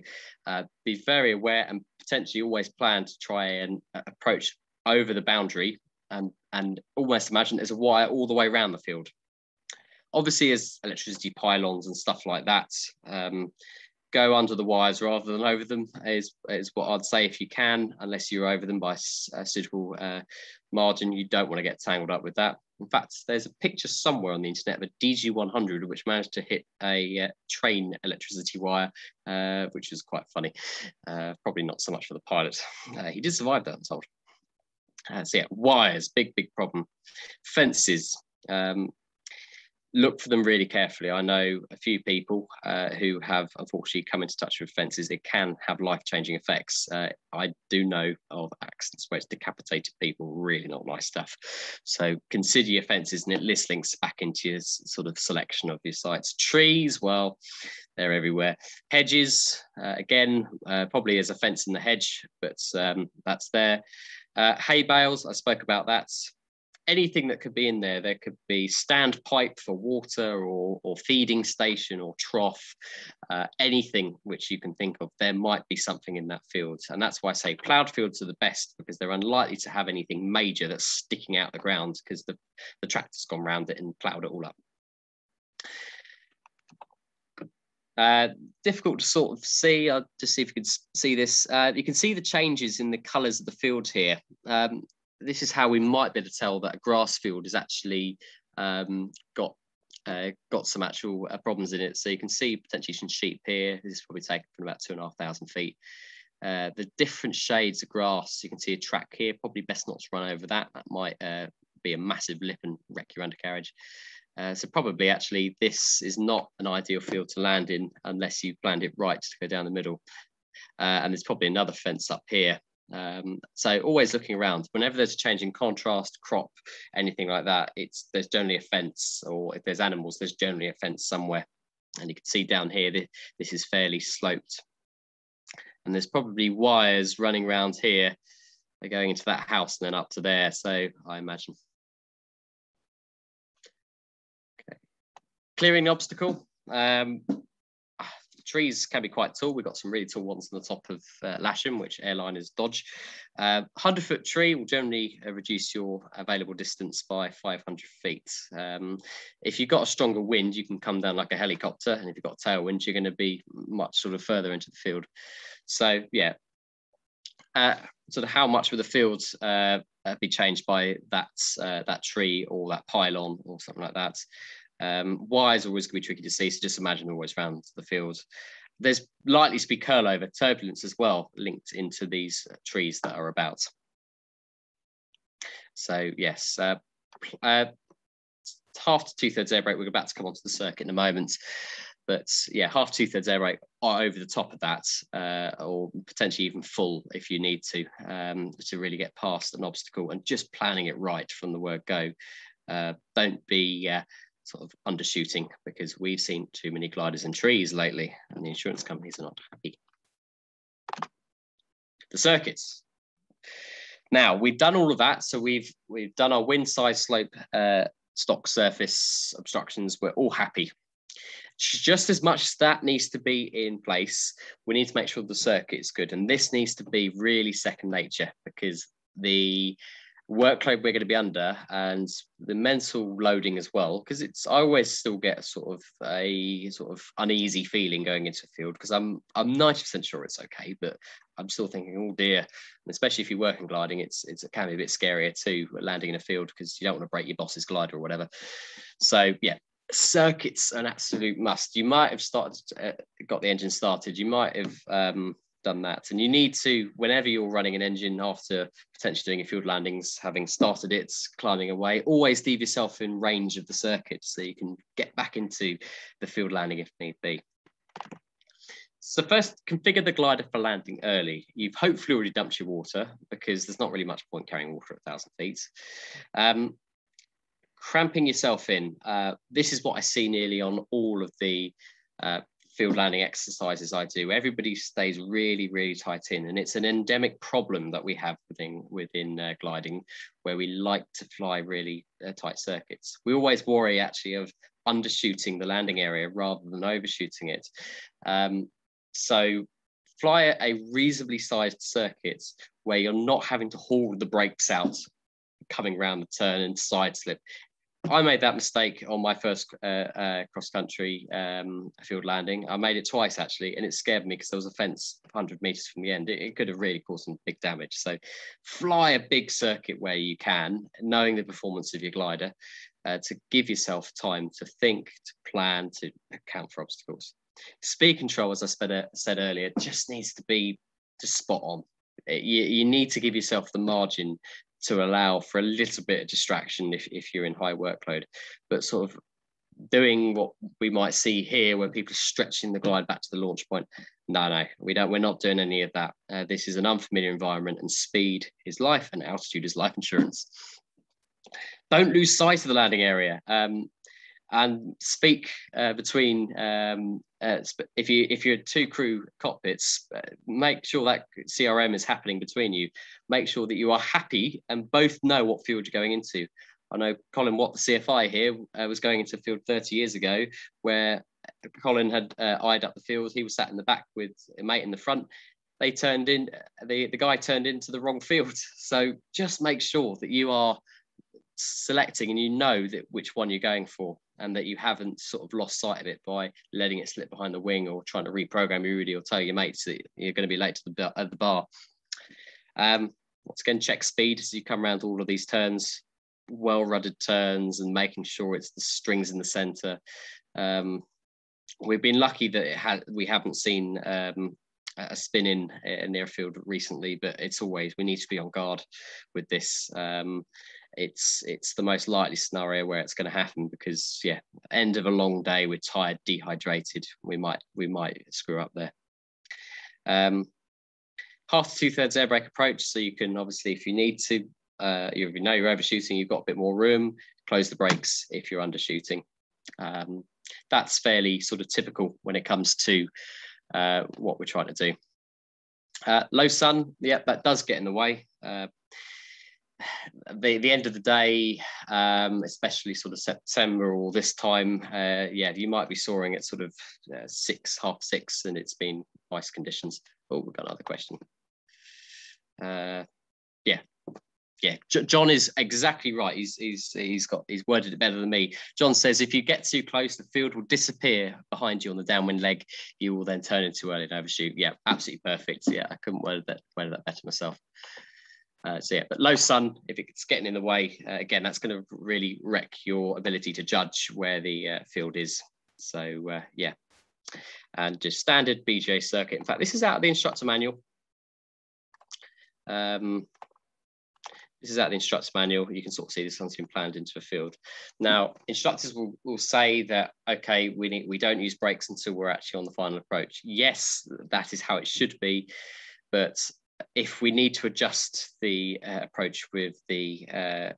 be very aware and potentially always plan to try and approach over the boundary and almost imagine there's a wire all the way around the field. Obviously, as electricity pylons and stuff like that, go under the wires rather than over them is what I'd say if you can, unless you're over them by a suitable margin. You don't want to get tangled up with that. In fact, there's a picture somewhere on the internet of a DG100 which managed to hit a train electricity wire, which is quite funny. Probably not so much for the pilot. He did survive that, I'm told. So yeah, wires, big problem. Fences. Look for them really carefully. I know a few people who have unfortunately come into touch with fences. It can have life-changing effects. I do know of accidents where it's decapitated people, really not nice stuff. So consider your fences, and this links back into your sort of selection of your sites. Trees, well, they're everywhere. Hedges, again, probably there's a fence in the hedge, but that's there. Hay bales, I spoke about that. Anything that could be in there. There could be standpipe for water or feeding station or trough, anything which you can think of. There might be something in that field. And that's why I say ploughed fields are the best, because they're unlikely to have anything major that's sticking out the ground because the tractor's gone round it and ploughed it all up. Difficult to sort of see. I'll just see if you can see this. You can see the changes in the colours of the field here. This is how we might be able to tell that a grass field has actually got some actual problems in it. So you can see potentially some sheep here. This is probably taken from about 2,500 feet. The different shades of grass, you can see a track here. Probably best not to run over that. That might be a massive lip and wreck your undercarriage. So probably actually this is not an ideal field to land in unless you planned it right to go down the middle. And there's probably another fence up here. So always looking around. Whenever there's a change in contrast, crop, anything like that, there's generally a fence, or if there's animals, there's generally a fence somewhere. And you can see down here, this is fairly sloped. And there's probably wires running around here. They're going into that house and then up to there, so I imagine. Okay. Clearing the obstacle. Trees can be quite tall. We've got some really tall ones on the top of Lasham, which airliners dodge. 100-foot tree will generally reduce your available distance by 500 feet. If you've got a stronger wind, you can come down like a helicopter, and if you've got a tailwind, you're going to be much sort of further into the field. So yeah, sort of how much will the fields be changed by that tree or that pylon or something like that? Wires are always going to be tricky to see, so just imagine always around the field. There's likely to be curl over, turbulence as well, linked into these trees that are about. So yes, half to two-thirds air brake. We're about to come onto the circuit in a moment, but yeah, half two-thirds air brake are over the top of that, or potentially even full if you need to really get past an obstacle, and just planning it right from the word go. Don't be sort of undershooting, because we've seen too many gliders in trees lately and the insurance companies are not happy. The circuits. Now we've done all of that. So we've done our wind size slope, stock surface obstructions. We're all happy. Just as much as that needs to be in place, we need to make sure the circuit's good. And this needs to be really second nature, because the workload we're going to be under and the mental loading as well, because I always still get a sort of uneasy feeling going into a field, because I'm 90% sure it's okay, but I'm still thinking, oh dear. And especially if you're working gliding, it can be a bit scarier too, landing in a field, because you don't want to break your boss's glider or whatever. So yeah, circuits an absolute must. You might have got the engine started, you might have done that, and you need to, whenever you're running an engine after potentially doing your field landings, having started it, climbing away, always leave yourself in range of the circuit so you can get back into the field landing if need be. So first, configure the glider for landing early. You've hopefully already dumped your water, because there's not really much point carrying water at 1,000 feet. Cramping yourself in. This is what I see nearly on all of the field landing exercises I do, everybody stays really, really tight in, and it's an endemic problem that we have within gliding, where we like to fly really tight circuits. We always worry actually of undershooting the landing area rather than overshooting it. So fly a reasonably sized circuit where you're not having to haul the brakes out coming around the turn and side slip. I made that mistake on my first cross-country field landing. I made it twice, actually, and it scared me because there was a fence 100 meters from the end. It could have really caused some big damage. So fly a big circuit where you can, knowing the performance of your glider, to give yourself time to think, to plan, to account for obstacles. Speed control, as I said earlier, just needs to be just spot on. You need to give yourself the margin to allow for a little bit of distraction if you're in high workload, but sort of doing what we might see here where people are stretching the glide back to the launch point. No, we're not doing any of that. This is an unfamiliar environment, and speed is life and altitude is life insurance. Don't lose sight of the landing area, and speak between if you're two crew cockpits, make sure that CRM is happening between you. Make sure that you are happy and both know what field you're going into. I know Colin Watt, the CFI here, was going into field 30 years ago, where Colin had eyed up the field. He was sat in the back with a mate in the front. They turned in, the guy turned into the wrong field. So just make sure that you are selecting and you know that which one you're going for, and that you haven't sort of lost sight of it by letting it slip behind the wing or trying to reprogram your Rudy or tell your mates that you're going to be late to the bar. Once again, check speed as you come around all of these turns, well-ruddered turns, and making sure it's the strings in the center. We've been lucky that we haven't seen a spin in near field recently, but it's always, we need to be on guard with this. It's the most likely scenario where it's going to happen, because end of a long day, we're tired, dehydrated, we might screw up there. Half to 2/3 air brake approach, so you can obviously, if you need to, if you know you're overshooting, you've got a bit more room, close the brakes if you're undershooting. That's fairly sort of typical when it comes to what we're trying to do. Low sun, that does get in the way. The end of the day, especially sort of September or this time, you might be soaring at sort of 6:30, and it's been nice conditions. Oh, we've got another question. John is exactly right. He's worded it better than me. John says, if you get too close, the field will disappear behind you on the downwind leg. You will then turn into early and overshoot. Yeah, absolutely perfect. Yeah, I couldn't word that better myself. But low sun, if it's getting in the way, again, that's going to really wreck your ability to judge where the field is. So and just standard BJ circuit. In fact, this is out of the instructor manual. This is out of the instructor manual. You can sort of see this one's been planned into a field. Now, instructors will say that, okay, we don't use brakes until we're actually on the final approach. Yes, that is how it should be, but if we need to adjust the approach with the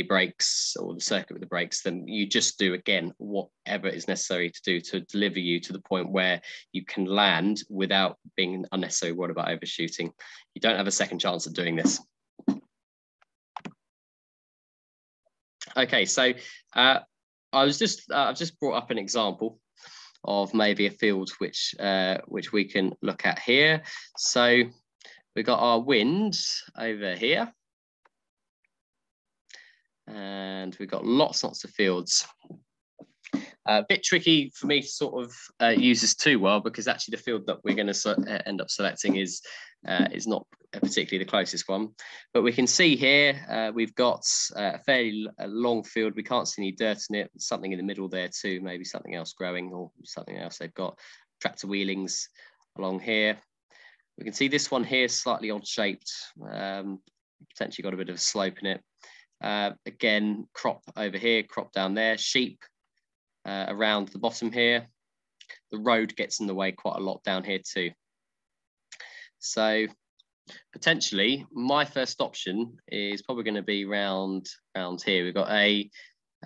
brakes, or the circuit with the brakes, then you just do, again, whatever is necessary to do to deliver you to the point where you can land without being unnecessarily worried about overshooting. You don't have a second chance at doing this. Okay, so I've just brought up an example of maybe a field which we can look at here. So we've got our wind over here, and we've got lots of fields. A bit tricky for me to sort of use this too well, because actually the field that we're going to end up selecting is not particularly the closest one. But we can see here we've got a fairly long field. We can't see any dirt in it. Something in the middle there too, maybe something else growing or something else. They've got tractor wheelings along here. We can see this one here slightly odd shaped, potentially got a bit of a slope in it. Again, crop over here, crop down there, sheep around the bottom here. The road gets in the way quite a lot down here too. So potentially my first option is probably going to be round here. We've got a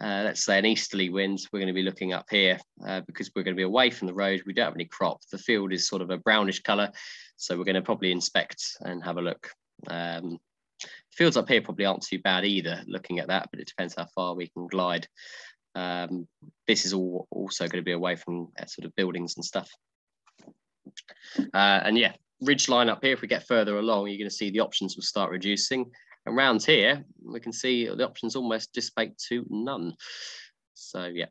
let's say an easterly wind, we're going to be looking up here because we're going to be away from the road. We don't have any crop. The field is sort of a brownish colour, so we're going to probably inspect and have a look. Fields up here probably aren't too bad either, looking at that, but it depends how far we can glide. This is also going to be away from sort of buildings and stuff. And yeah, ridge line up here, if we get further along, you're going to see the options will start reducing. Around here, we can see the options almost dissipate to none. So yeah,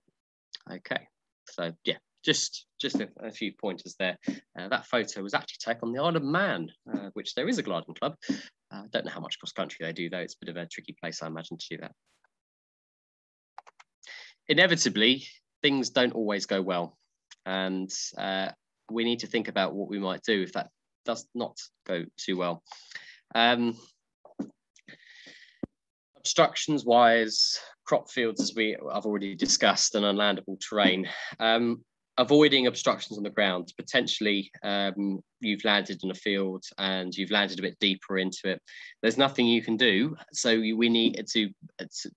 okay. So yeah, just a few pointers there. That photo was actually taken on the Isle of Man, which there is a gliding club. I don't know how much cross country they do though. It's a bit of a tricky place, I imagine, to do that. Inevitably, things don't always go well. And we need to think about what we might do if that does not go too well. Obstructions wise, crop fields, as I've already discussed, and unlandable terrain. Avoiding obstructions on the ground. Potentially, you've landed in a field and you've landed a bit deeper into it. There's nothing you can do, so we need to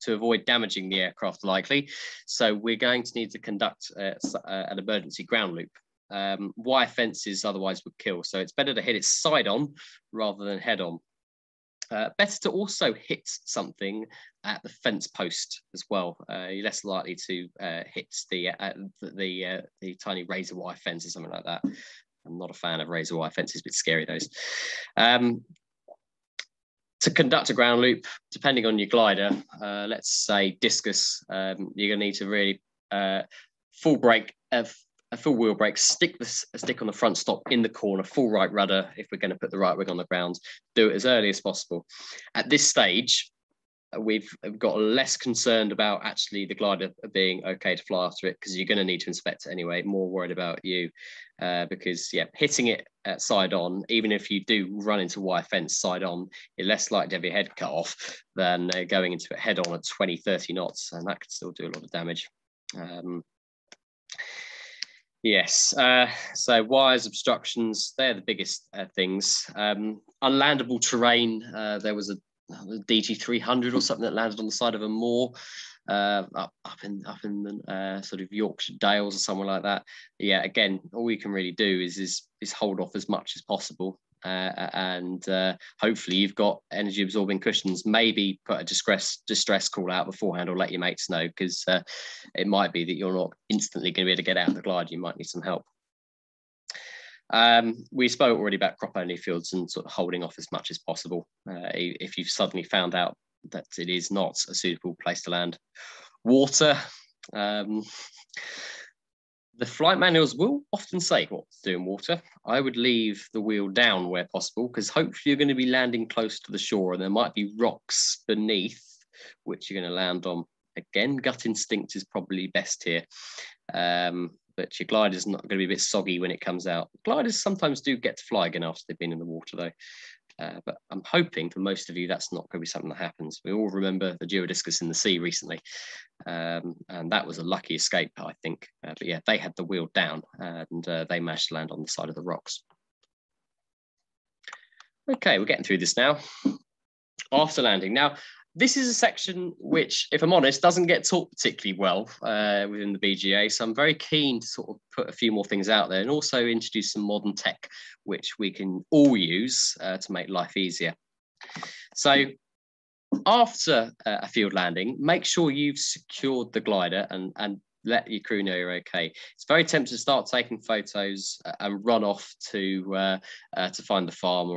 avoid damaging the aircraft likely. So we're going to need to conduct an emergency ground loop. Wire fences otherwise would kill, so it's better to hit it side on rather than head on. Better to also hit something at the fence post as well. You're less likely to hit the tiny razor wire fence or something like that. I'm not a fan of razor wire fences, a bit scary those. To conduct a ground loop, depending on your glider, let's say discus, you're going to need to really full brake, a full wheel brake, stick on the front stop in the corner, full right rudder if we're going to put the right wing on the ground. Do it as early as possible. At this stage, we've got less concerned about actually the glider being okay to fly after it, because you're going to need to inspect it anyway. More worried about you because yeah, hitting it side on, even if you do run into wire fence side on, you're less likely to have your head cut off than going into it head on at 20-30 knots, and that could still do a lot of damage. Yes, so wires, obstructions, they're the biggest things. Unlandable terrain, there was a DG300 or something that landed on the side of a moor up in the sort of Yorkshire Dales or somewhere like that. Yeah, again, all we can really do is hold off as much as possible. And hopefully you've got energy absorbing cushions. Maybe put a distress call out beforehand, or let your mates know, because it might be that you're not instantly going to be able to get out of the glide. You might need some help. We spoke already about crop only fields and sort of holding off as much as possible if you've suddenly found out that it is not a suitable place to land. Water. The flight manuals will often say what to do in water. I would leave the wheel down where possible, because hopefully you're going to be landing close to the shore and there might be rocks beneath which you're going to land on. Again, gut instinct is probably best here. But your glider's not going to be a bit soggy when it comes out. Gliders sometimes do get to fly again after they've been in the water though. But I'm hoping for most of you that's not going to be something that happens. We all remember the geodiscus in the sea recently, and that was a lucky escape, I think. But yeah, they had the wheel down and they managed to land on the side of the rocks. Okay, we're getting through this now. After landing. Now, this is a section which, if I'm honest, doesn't get taught particularly well within the BGA. So I'm very keen to sort of put a few more things out there and also introduce some modern tech, which we can all use to make life easier. So after a field landing, make sure you've secured the glider and let your crew know you're okay. It's very tempting to start taking photos and run off to find the farm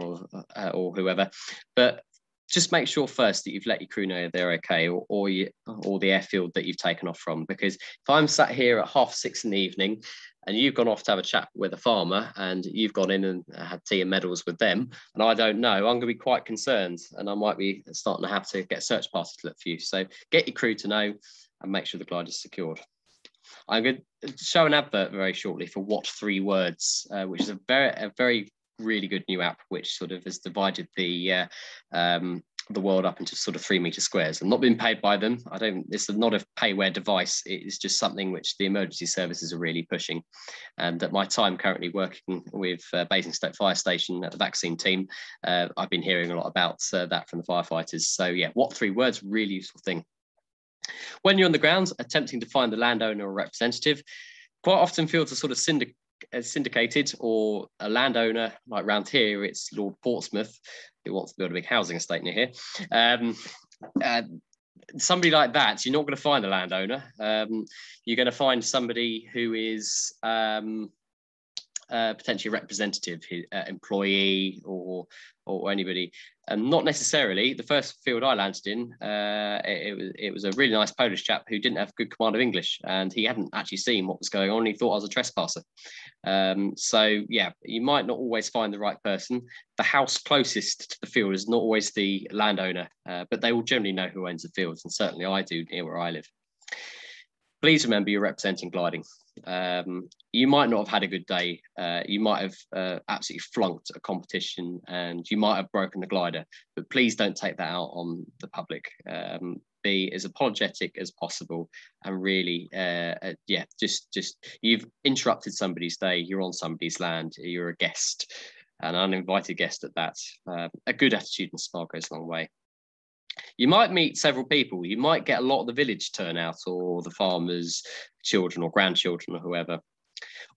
or whoever, but just make sure first that you've let your crew know they're okay, or the airfield that you've taken off from. Because if I'm sat here at 6:30 in the evening and you've gone off to have a chat with a farmer and you've gone in and had tea and medals with them, and I don't know, I'm going to be quite concerned, and I might be starting to have to get a search party to look for you. So get your crew to know and make sure the glide is secured. I'm going to show an advert very shortly for What 3 Words, which is a very really good new app which sort of has divided the world up into sort of 3 meter squares. I'm not being paid by them. It's not a payware device. It is just something which the emergency services are really pushing. And at my time currently working with Basingstoke Fire Station at the vaccine team, I've been hearing a lot about that from the firefighters. So yeah, What 3 Words, really useful thing. When you're on the ground attempting to find the landowner or representative, quite often fields are sort of syndicated, or a landowner, like around here, it's Lord Portsmouth, who wants to build a big housing estate near here. Somebody like that, you're not going to find a landowner. You're going to find somebody who is potentially a representative, employee, or anybody. And not necessarily. The first field I landed in, it was a really nice Polish chap who didn't have good command of English, and he hadn't actually seen what was going on. He thought I was a trespasser. So yeah, you might not always find the right person. The house closest to the field is not always the landowner, but they will generally know who owns the fields, and certainly I do here where I live. Please remember you're representing gliding. You might not have had a good day. You might have absolutely flunked a competition, and you might have broken the glider, but please don't take that out on the public. Be as apologetic as possible, and really, yeah, just you've interrupted somebody's day. You're on somebody's land. You're a guest, an uninvited guest at that. A good attitude and smile goes a long way. You might meet several people. You might get a lot of the village turn out, or the farmers' children or grandchildren or whoever.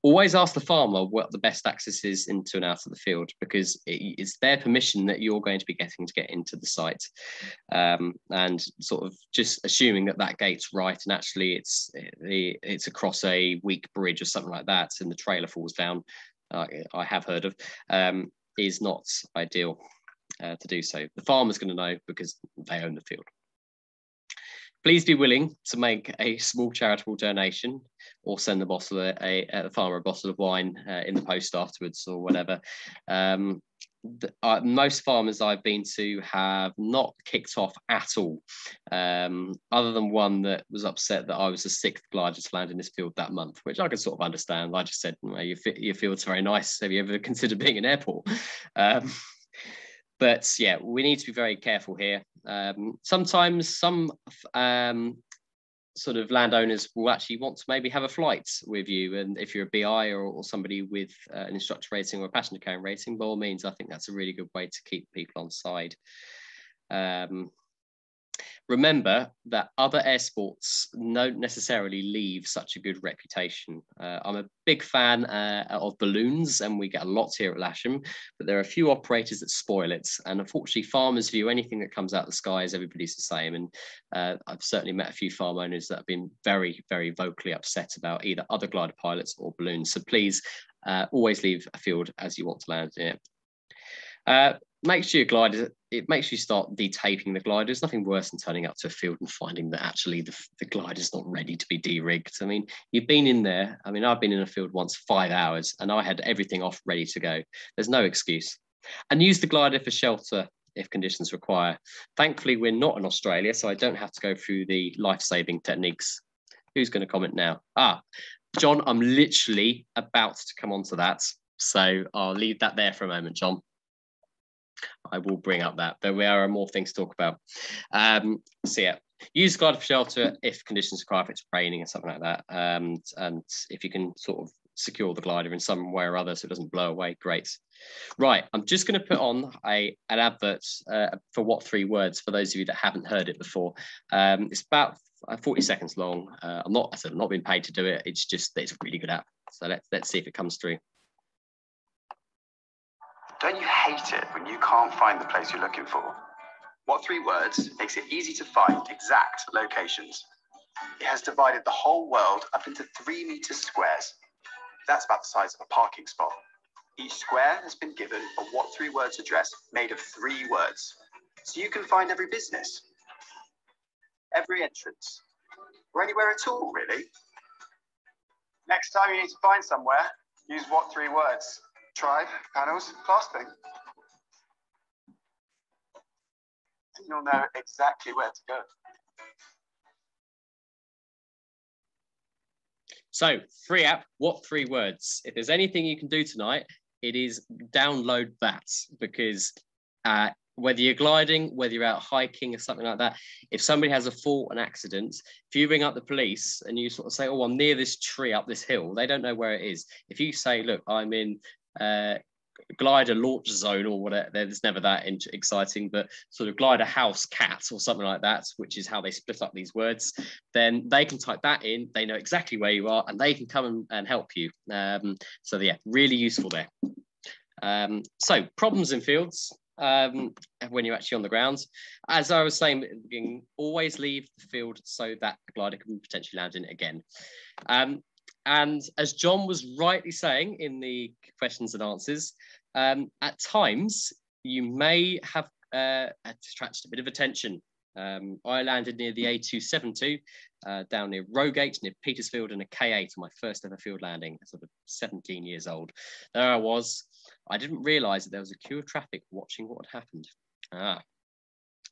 Always ask the farmer what the best access is into and out of the field, because it's their permission that you're going to be getting to get into the site. And sort of just assuming that that gate's right, and actually it's across a weak bridge or something like that, and the trailer falls down, I have heard of, is not ideal. To do so. The farmer's going to know because they own the field. Please be willing to make a small charitable donation, or send the farmer a bottle of wine in the post afterwards, or whatever. Most farmers I've been to have not kicked off at all, other than one that was upset that I was the 6th glider to land in this field that month, which I can sort of understand. I just said, well, your field's very nice. Have you ever considered being an airport? But yeah, we need to be very careful here. Sometimes some sort of landowners will actually want to maybe have a flight with you. And if you're a BI or somebody with an instructor rating or a passenger carrying rating, by all means, I think that's a really good way to keep people on side. Remember that other air sports don't necessarily leave such a good reputation. I'm a big fan of balloons, and we get a lot here at Lasham, but there are a few operators that spoil it. And unfortunately, farmers view anything that comes out of the sky as everybody's the same. And I've certainly met a few farm owners that have been very, very vocally upset about either other glider pilots or balloons. So please always leave a field as you want to land in it. Make sure your glider, it makes you start detaping the glider. There's nothing worse than turning up to a field and finding that actually the glider's not ready to be de-rigged. I mean, you've been in there. I mean, I've been in a field once 5 hours, and I had everything off ready to go. There's no excuse. And use the glider for shelter if conditions require. Thankfully, we're not in Australia, so I don't have to go through the life-saving techniques. Who's going to comment now? John, I'm literally about to come on to that. So I'll leave that there for a moment, John. I will bring up that. There are more things to talk about. So yeah, use glider for shelter if conditions require, if it's raining or something like that. And if you can sort of secure the glider in some way or other so it doesn't blow away, great. Right, I'm just going to put on an advert for What 3 Words for those of you that haven't heard it before. It's about 40 seconds long. I'm not being paid to do it. It's just that it's a really good app. So let's see if it comes through. Don't you hate it when you can't find the place you're looking for? What 3 Words makes it easy to find exact locations. It has divided the whole world up into 3-meter squares. That's about the size of a parking spot. Each square has been given a What 3 Words address made of 3 words. So you can find every business, every entrance, or anywhere at all, really. Next time you need to find somewhere, use What 3 Words. Tribe, panels, clasping. And you'll know exactly where to go. So, free app, What 3 Words? If there's anything you can do tonight, it is download that, because whether you're gliding, whether you're out hiking or something like that, if somebody has a fall, an accident, if you ring up the police and you sort of say, oh, I'm near this tree up this hill, they don't know where it is. If you say, look, I'm in glider launch zone or whatever. There's never that exciting, but sort of glider house cat or something like that, which is how they split up these words. Then they can type that in. They know exactly where you are, and they can come and help you. So yeah, really useful there. So problems in fields. When you're actually on the ground, as I was saying, always leave the field so that the glider can potentially land in it again. And as John was rightly saying in the questions and answers, at times you may have attracted a bit of attention. I landed near the A272 down near Rogate, near Petersfield, in a K8 on my first ever field landing, sort of 17 years old. There I was. I didn't realise that there was a queue of traffic watching what had happened.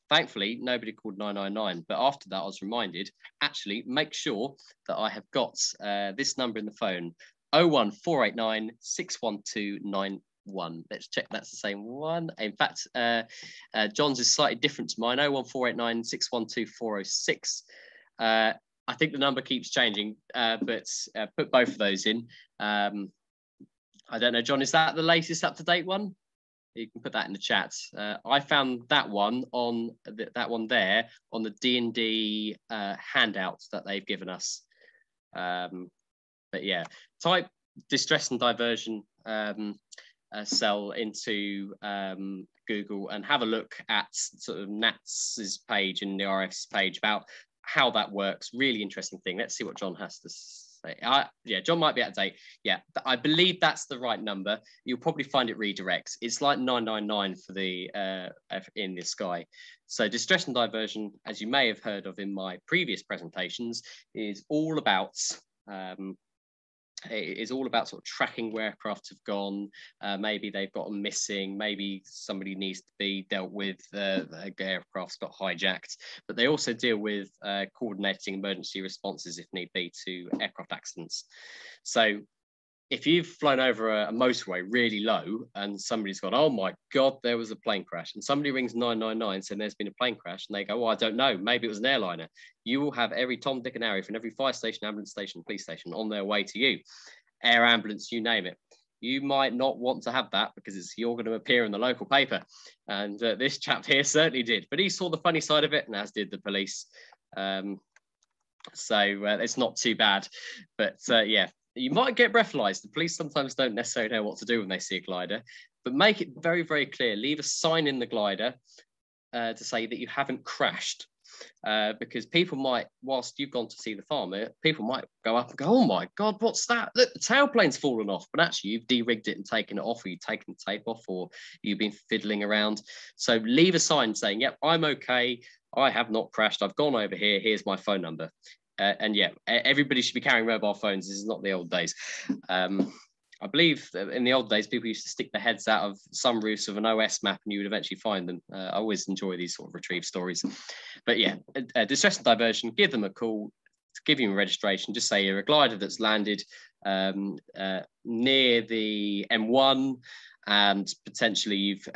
Thankfully, nobody called 999, but after that I was reminded, actually, make sure that I have got this number in the phone, 01489 612 911. Let's check that's the same one. In fact, John's is slightly different to mine, 01489 612 406. I think the number keeps changing, but put both of those in. I don't know, John, is that the latest up-to-date one? You can put that in the chat. I found that one on that one there on the D&D handouts that they've given us. But yeah, type distress and diversion cell into Google and have a look at sort of NATS's page and the RF's page about how that works. Really interesting thing. Let's see what John has to say. Yeah, John might be out of date. Yeah, I believe that's the right number. You'll probably find it redirects. It's like 999 for the in the sky. So distress and diversion, as you may have heard of in my previous presentations, is all about sort of tracking where aircraft have gone. Maybe they've got them missing. Maybe somebody needs to be dealt with. The aircraft's got hijacked. But they also deal with coordinating emergency responses, if need be, to aircraft accidents. So if you've flown over a motorway really low and somebody's gone, oh my God, there was a plane crash, and somebody rings 999 saying there's been a plane crash, and they go, oh, I don't know, maybe it was an airliner. You will have every Tom, Dick and Harry from every fire station, ambulance station, police station on their way to you. Air ambulance, you name it. You might not want to have that because you're going to appear in the local paper. And this chap here certainly did, but he saw the funny side of it, and as did the police. So it's not too bad, but yeah. You might get breathalyzed. The police sometimes don't necessarily know what to do when they see a glider, but make it very, very clear. Leave a sign in the glider to say that you haven't crashed, because people might, whilst you've gone to see the farmer, people might go up and go, oh my God, what's that? Look, the tailplane's fallen off, but actually you've de-rigged it and taken it off, or you've taken the tape off, or you've been fiddling around. So leave a sign saying, yep, I'm okay. I have not crashed. I've gone over here. Here's my phone number. And yeah, everybody should be carrying mobile phones. This is not the old days. I believe in the old days, people used to stick their heads out of sunroofs of an OS map and you would eventually find them. I always enjoy these sort of retrieve stories. But yeah, distress and diversion, give them a call, give you a registration. Just say you're a glider that's landed near the M1, and potentially you've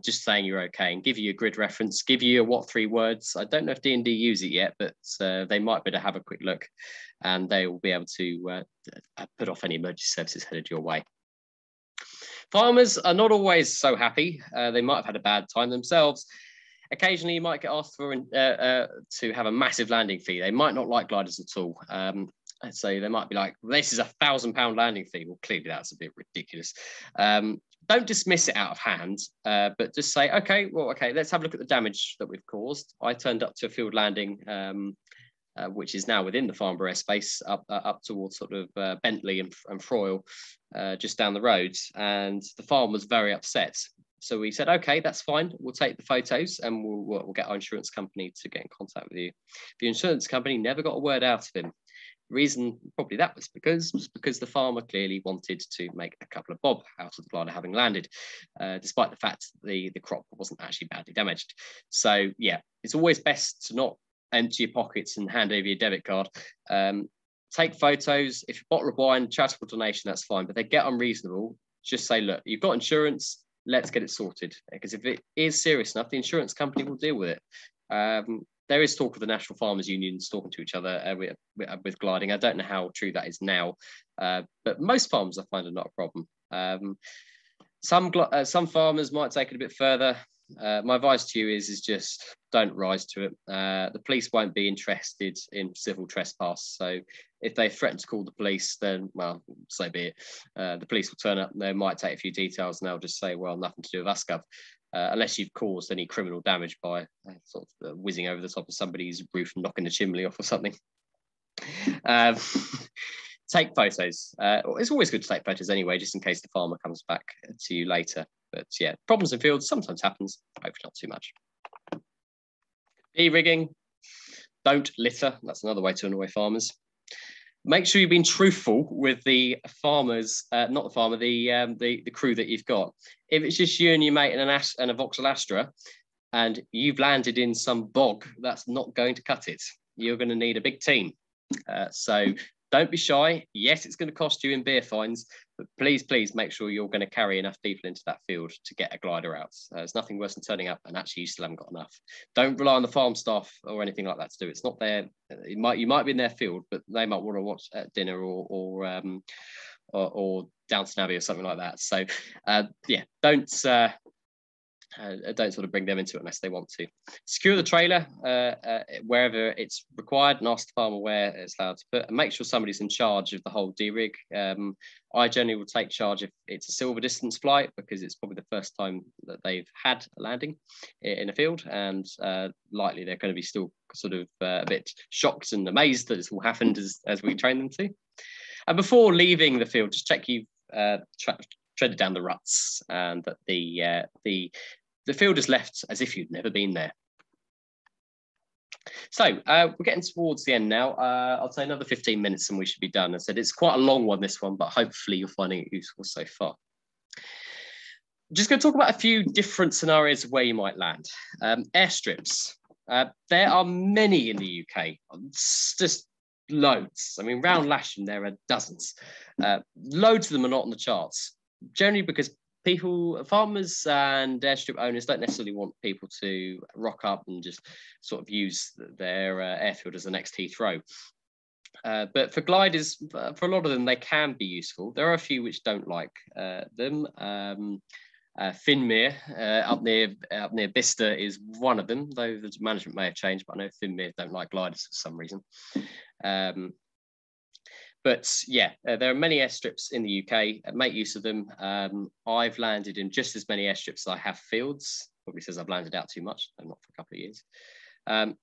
just saying you're okay, and give you a grid reference, give you a what 3 words. I don't know if D&D use it yet, but they might be able to have a quick look, and they will be able to put off any emergency services headed your way. Farmers are not always so happy. They might have had a bad time themselves. Occasionally you might get asked for to have a massive landing fee. They might not like gliders at all. So they might be like, this is £1,000 landing fee. Well, clearly that's a bit ridiculous. Don't dismiss it out of hand, but just say, okay, let's have a look at the damage that we've caused. I turned up to a field landing, which is now within the Farnborough airspace, up towards sort of Bentley and Froyle, just down the road, and the farm was very upset. So we said, okay, that's fine. We'll take the photos and we'll get our insurance company to get in contact with you. The insurance company never got a word out of him. Reason probably that was because the farmer clearly wanted to make a couple of bob out of the glider having landed, despite the fact that the crop wasn't actually badly damaged. So yeah, it's always best to not empty your pockets and hand over your debit card. Take photos. If a bottle of wine, charitable donation, that's fine, but they get unreasonable, just say, look, you've got insurance, let's get it sorted. Because if it is serious enough, the insurance company will deal with it. There is talk of the National Farmers Unions talking to each other with gliding. I don't know how true that is now, but most farms I find are not a problem. Some farmers might take it a bit further. My advice to you is just don't rise to it. The police won't be interested in civil trespass. So if they threaten to call the police, then, well, so be it. The police will turn up and they might take a few details and they'll just say, well, nothing to do with us, Gov. Unless you've caused any criminal damage by sort of whizzing over the top of somebody's roof and knocking the chimney off or something. Take photos. It's always good to take photos anyway, just in case the farmer comes back to you later. But yeah, problems in fields sometimes happens, hopefully not too much. De-rigging, don't litter. That's another way to annoy farmers. Make sure you've been truthful with the farmers, not the farmer, the crew that you've got. If it's just you and your mate and a Vauxhall Astra, and you've landed in some bog, that's not going to cut it. You're going to need a big team. So don't be shy. Yes, it's going to cost you in beer fines, but please, please make sure you're going to carry enough people into that field to get a glider out. There's nothing worse than turning up and actually you still haven't got enough. Don't rely on the farm staff or anything like that to do it. It's not there. You might be in their field, but they might want to watch dinner or Downton Abbey or something like that. So yeah, don't sort of bring them into it unless they want to. Secure the trailer wherever it's required and ask the farmer where it's allowed to put, and make sure somebody's in charge of the whole de-rig. I generally will take charge if it's a silver distance flight because it's probably the first time that they've had a landing in a field, and likely they're going to be still sort of a bit shocked and amazed that it's all happened as we train them to. And before leaving the field, just check you've treaded down the ruts and that the field is left as if you'd never been there. So we're getting towards the end now. I'll say another 15 minutes and we should be done. I said it's quite a long one, this one, but hopefully you're finding it useful so far. I'm just going to talk about a few different scenarios of where you might land. Airstrips. There are many in the UK, just loads. I mean, round Lasham, there are dozens. Loads of them are not on the charts, generally because farmers and airstrip owners don't necessarily want people to rock up and just sort of use their airfield as the next Heathrow. But for gliders, for a lot of them, they can be useful. There are a few which don't like them. Finmere up near Bicester is one of them, though the management may have changed, but I know Finmere don't like gliders for some reason. But yeah, there are many airstrips in the UK. Make use of them. I've landed in just as many airstrips as I have fields. Probably says I've landed out too much, and not for a couple of years.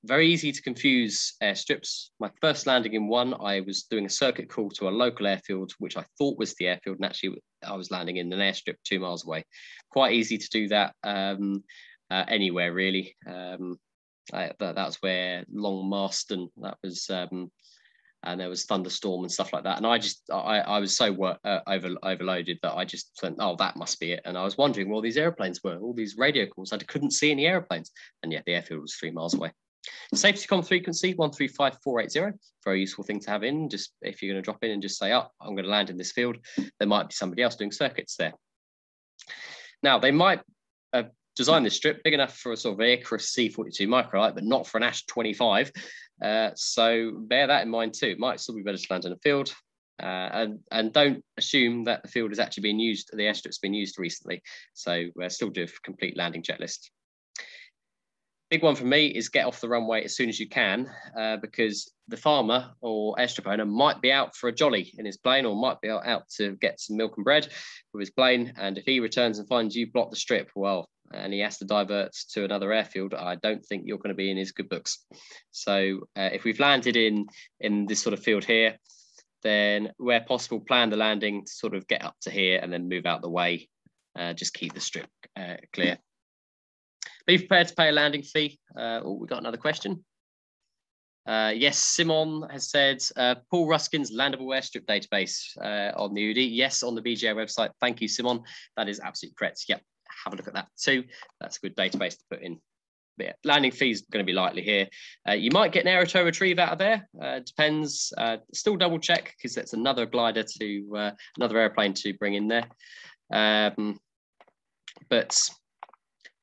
Very easy to confuse airstrips. My first landing in one, I was doing a circuit call to a local airfield, which I thought was the airfield, and actually I was landing in an airstrip 2 miles away. Quite easy to do that anywhere, really. That was where Longmarston, that was... and there was thunderstorm and stuff like that. And I was so overloaded that I just thought, oh, that must be it. And I was wondering where all these airplanes were, all these radio calls. I couldn't see any airplanes. And yeah, the airfield was 3 miles away. Safety comm frequency, 135480. Very useful thing to have in. Just if you're going to drop in and just say, oh, I'm going to land in this field, there might be somebody else doing circuits there. Now, they might design this strip big enough for a sort of Icarus C42 microlight, but not for an Ash 25. So bear that in mind too. It might still be better to land in a field, and don't assume that the field is actually being used, the airstrip's been used recently. So still do a complete landing checklist. Big one for me is get off the runway as soon as you can, because the farmer or airstrip owner might be out for a jolly in his plane, or might be out to get some milk and bread with his plane. And if he returns and finds you block the strip, well, and he has to divert to another airfield, I don't think you're going to be in his good books. So if we've landed in this sort of field here, then where possible, plan the landing to sort of get up to here and then move out the way. Just keep the strip clear. Be prepared to pay a landing fee. Oh, we got another question. Yes, Simon has said, Paul Ruskin's landable airstrip database on the UD. Yes, on the BGA website. Thank you, Simon. That is absolutely correct. Yep, have a look at that too. That's a good database to put in. But yeah, landing fee is going to be likely here. You might get an aerotow retrieve out of there. Depends. Still double check, because that's another glider to another airplane to bring in there. But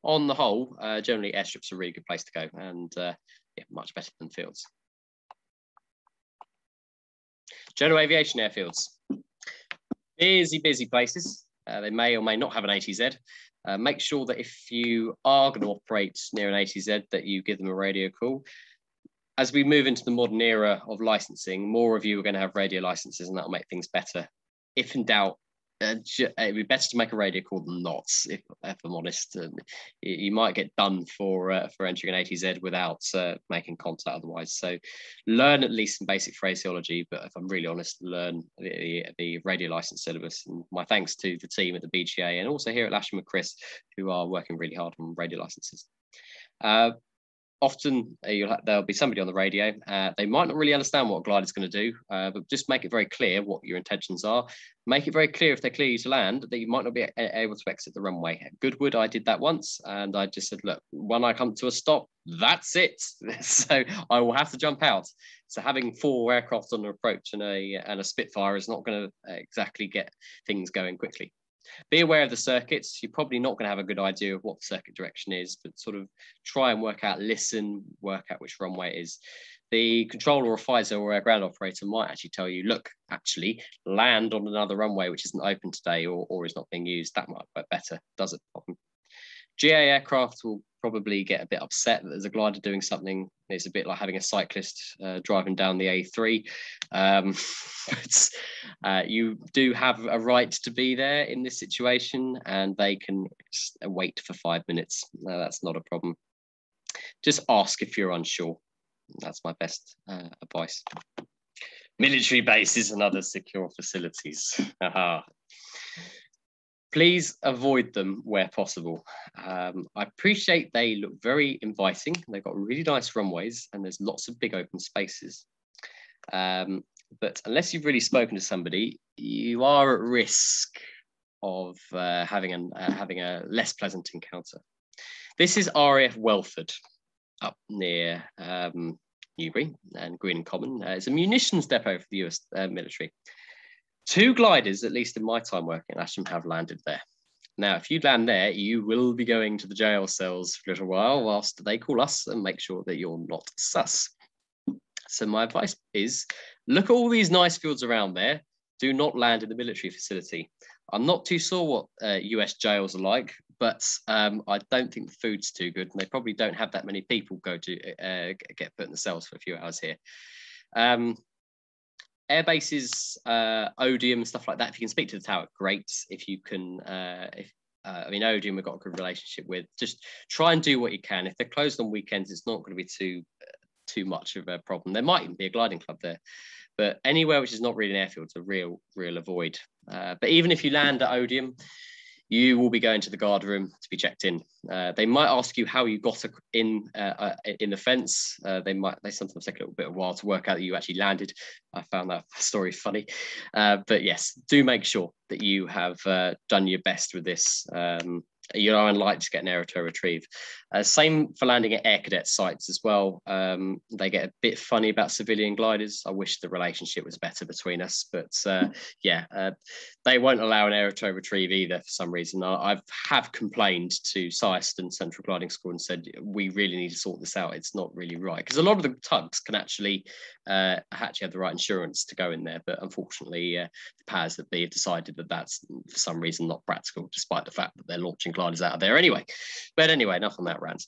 on the whole, generally airstrips are a really good place to go, and yeah, much better than fields. General aviation airfields. Busy places. They may or may not have an ATZ. Make sure that if you are going to operate near an ATZ, that you give them a radio call. As we move into the modern era of licensing, more of you are going to have radio licenses, and that'll make things better. If in doubt, it'd be better to make a radio call than not, if I'm honest. You might get done for entering an ATZ without making contact otherwise. So learn at least some basic phraseology, but if I'm really honest, learn the radio license syllabus. And my thanks to the team at the BGA and also here at Lasham and Chris, who are working really hard on radio licenses. Often there'll be somebody on the radio. They might not really understand what a glider is going to do, but just make it very clear what your intentions are. Make it very clear if they clear you to land that you might not be able to exit the runway. At Goodwood, I did that once, and I just said, look, when I come to a stop, that's it. So I will have to jump out. So having 4 aircraft on the approach and a Spitfire is not going to exactly get things going quickly. Be aware of the circuits. You're probably not going to have a good idea of what the circuit direction is, but sort of try and work out, work out which runway it is. The controller or FISO or a ground operator might actually tell you, look, actually land on another runway which isn't open today or is not being used. That might work better. Does it? GA aircraft will probably get a bit upset that there's a glider doing something. It's a bit like having a cyclist driving down the A3. But you do have a right to be there in this situation, and they can wait for 5 minutes. No, that's not a problem. Just ask if you're unsure. That's my best advice. Military bases and other secure facilities. Please avoid them where possible. I appreciate they look very inviting. They've got really nice runways and there's lots of big open spaces. But unless you've really spoken to somebody, you are at risk of having a less pleasant encounter. This is Raf Welford up near Newbury and Green and Common. It's a munitions depot for the US military. 2 gliders, at least in my time working at Lasham, have landed there. Now, if you land there, you will be going to the jail cells for a little while whilst they call us and make sure that you're not sus. So my advice is, look at all these nice fields around there. Do not land in the military facility. I'm not too sure what US jails are like, but I don't think the food's too good, and they probably don't have that many people go to get put in the cells for a few hours here. Air bases, Odium, stuff like that. If you can speak to the tower, great. If you can, I mean, Odium we've got a good relationship with. Just try and do what you can. If they're closed on weekends, it's not going to be too much of a problem. There might even be a gliding club there, but anywhere which is not really an airfield's a real avoid. But even if you land at Odium, you will be going to the guard room to be checked in. They might ask you how you got in the fence. They sometimes take a little bit of a while to work out that you actually landed. I found that story funny. But yes, do make sure that you have done your best with this. You are unlikely to get an error to retrieve. Same for landing at air cadet sites as well. They get a bit funny about civilian gliders. I wish the relationship was better between us, but they won't allow an error to retrieve either for some reason. I have complained to Syeston Central Gliding School and said, we really need to sort this out. It's not really right. Because a lot of the tugs can actually have the right insurance to go in there, but unfortunately the powers that be have decided that that's for some reason not practical, despite the fact that they're launching gliders out of there anyway. But anyway, enough on that rant.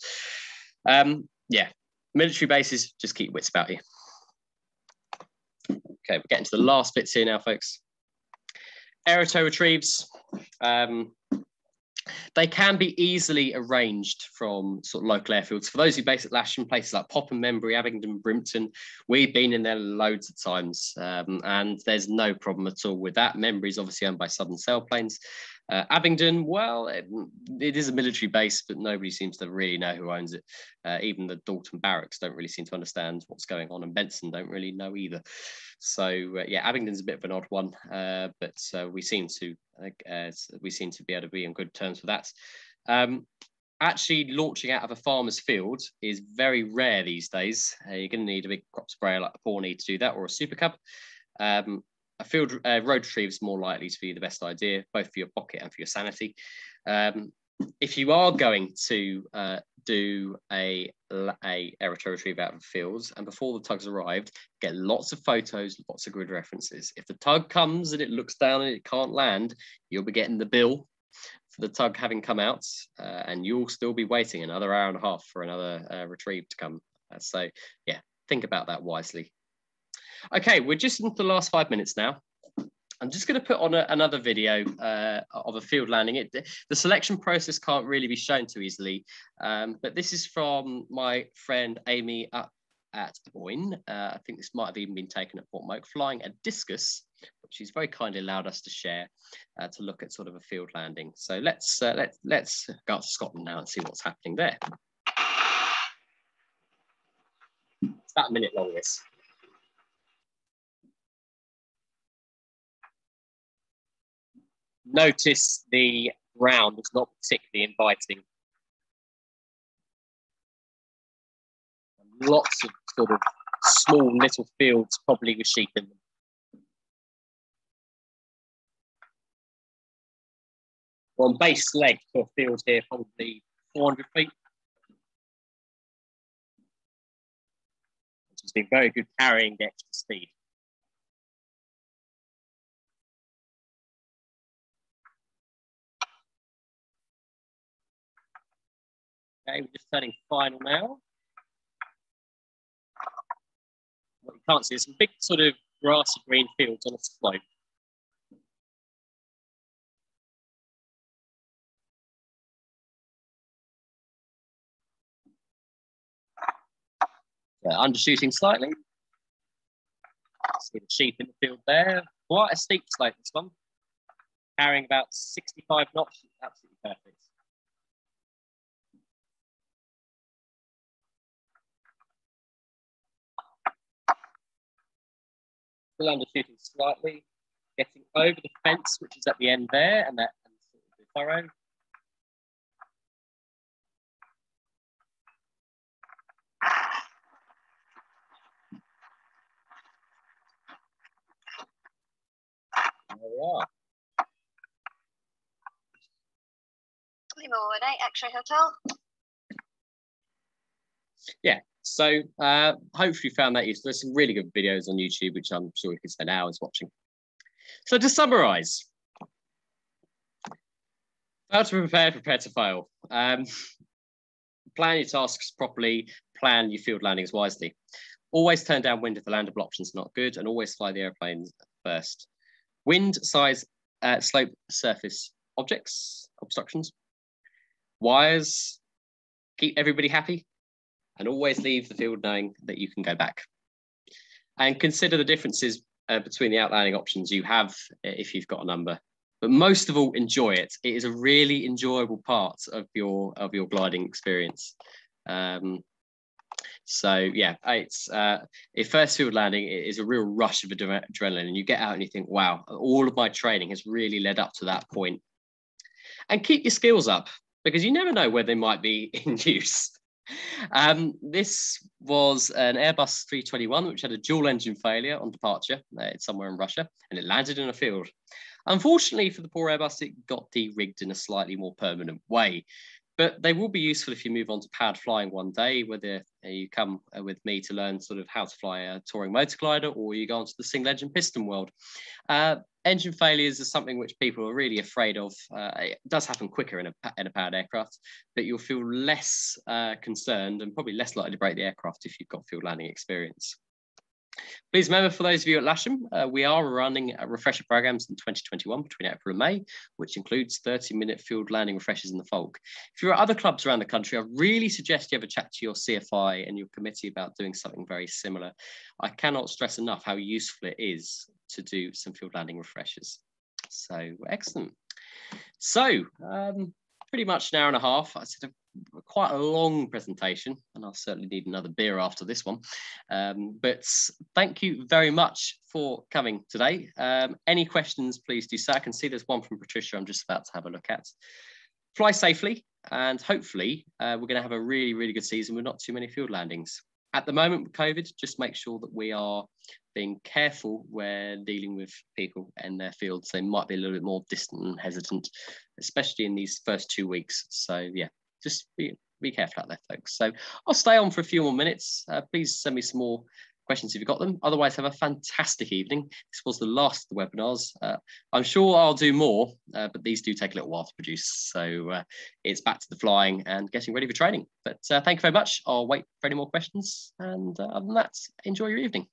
Military bases, just keep wits about you. Okay, we're getting to the last bits here now, folks. Aerotow retrieves. They can be easily arranged from sort of local airfields. For those who base at Lasham, places like Popham, Membury, Abingdon, Brimpton, we've been in there loads of times, and there's no problem at all with that. Membury is obviously owned by Southern Sailplanes. Abingdon, well, it is a military base, but nobody seems to really know who owns it. Even the Dalton Barracks don't really seem to understand what's going on, and Benson don't really know either. So Abingdon's a bit of an odd one, but we seem to be able to be on good terms with that. Actually, launching out of a farmer's field is very rare these days. You're going to need a big crop sprayer like a Pawnee to do that, or a Super Cub. A field road retrieve is more likely to be the best idea, both for your pocket and for your sanity. If you are going to do a aerial retrieve out of the fields, and before the tugs arrived, get lots of photos, lots of good references. If the tug comes and it looks down and it can't land, you'll be getting the bill for the tug having come out, and you'll still be waiting another hour and a half for another retrieve to come. So yeah, think about that wisely. Okay, we're just into the last 5 minutes now. I'm just going to put on another video of a field landing. The selection process can't really be shown too easily, but this is from my friend Amy up at Downwind. I think this might have even been taken at Portmoak, flying a discus, which she's very kindly allowed us to share to look at sort of a field landing. So let's go to Scotland now and see what's happening there. It's about a minute long, this. Notice the ground is not particularly inviting. Lots of sort of small little fields, probably with sheep in them. We're on base leg for a field here, probably 400 feet. Which has been very good carrying the extra speed. Okay, we're just turning final now. What you can't see is some big sort of grassy green fields on a slope. Undershooting slightly. See the sheep in the field there. Quite a steep slope, this one. Carrying about 65 knots, absolutely perfect. Still undershooting slightly, getting over the fence, which is at the end there, and sort of the furrow. There we are. Morning, X-ray Hotel. Yeah, so hopefully you found that useful. There's some really good videos on YouTube, which I'm sure you can spend hours watching. So to summarize, fail to prepare to fail. Plan your tasks properly, plan your field landings wisely. Always turn downwind if the landable option's not good, and always fly the airplanes first. Wind, size, slope, surface, objects, obstructions, wires, keep everybody happy, and always leave the field knowing that you can go back. And consider the differences between the outlining options you have if you've got a number. But most of all, enjoy it. It is a really enjoyable part of your gliding experience. So yeah, it's a first field landing is a real rush of adrenaline, and you get out and you think, wow, all of my training has really led up to that point. And keep your skills up, because you never know where they might be in use. This was an Airbus 321, which had a dual engine failure on departure. It's somewhere in Russia, and it landed in a field. Unfortunately for the poor Airbus, it got de-rigged in a slightly more permanent way. But they will be useful if you move on to powered flying one day, whether you come with me to learn sort of how to fly a touring motor glider, or you go onto the single engine piston world. Engine failures is something which people are really afraid of. It does happen quicker in a powered aircraft, but you'll feel less concerned and probably less likely to break the aircraft if you've got field landing experience. Please remember, for those of you at Lasham, we are running refresher programs in 2021 between April and May, which includes 30-minute field landing refreshers in the Falk. If you're at other clubs around the country, I really suggest you have a chat to your CFI and your committee about doing something very similar. I cannot stress enough how useful it is to do some field landing refreshers. So excellent. So pretty much an hour and a half. I said quite a long presentation, and I'll certainly need another beer after this one. But thank you very much for coming today. Any questions, please do so. I can see there's one from Patricia I'm just about to have a look at. Fly safely, and hopefully we're going to have a really, really good season with not too many field landings. At the moment with COVID, just make sure that we are being careful when dealing with people in their fields. They might be a little bit more distant and hesitant, especially in these first 2 weeks. So yeah, just be Be careful out there, folks. So I'll stay on for a few more minutes. Please send me some more questions if you've got them. Otherwise, have a fantastic evening. This was the last of the webinars. I'm sure I'll do more, but these do take a little while to produce. So it's back to the flying and getting ready for training. But thank you very much. I'll wait for any more questions. And other than that, enjoy your evening.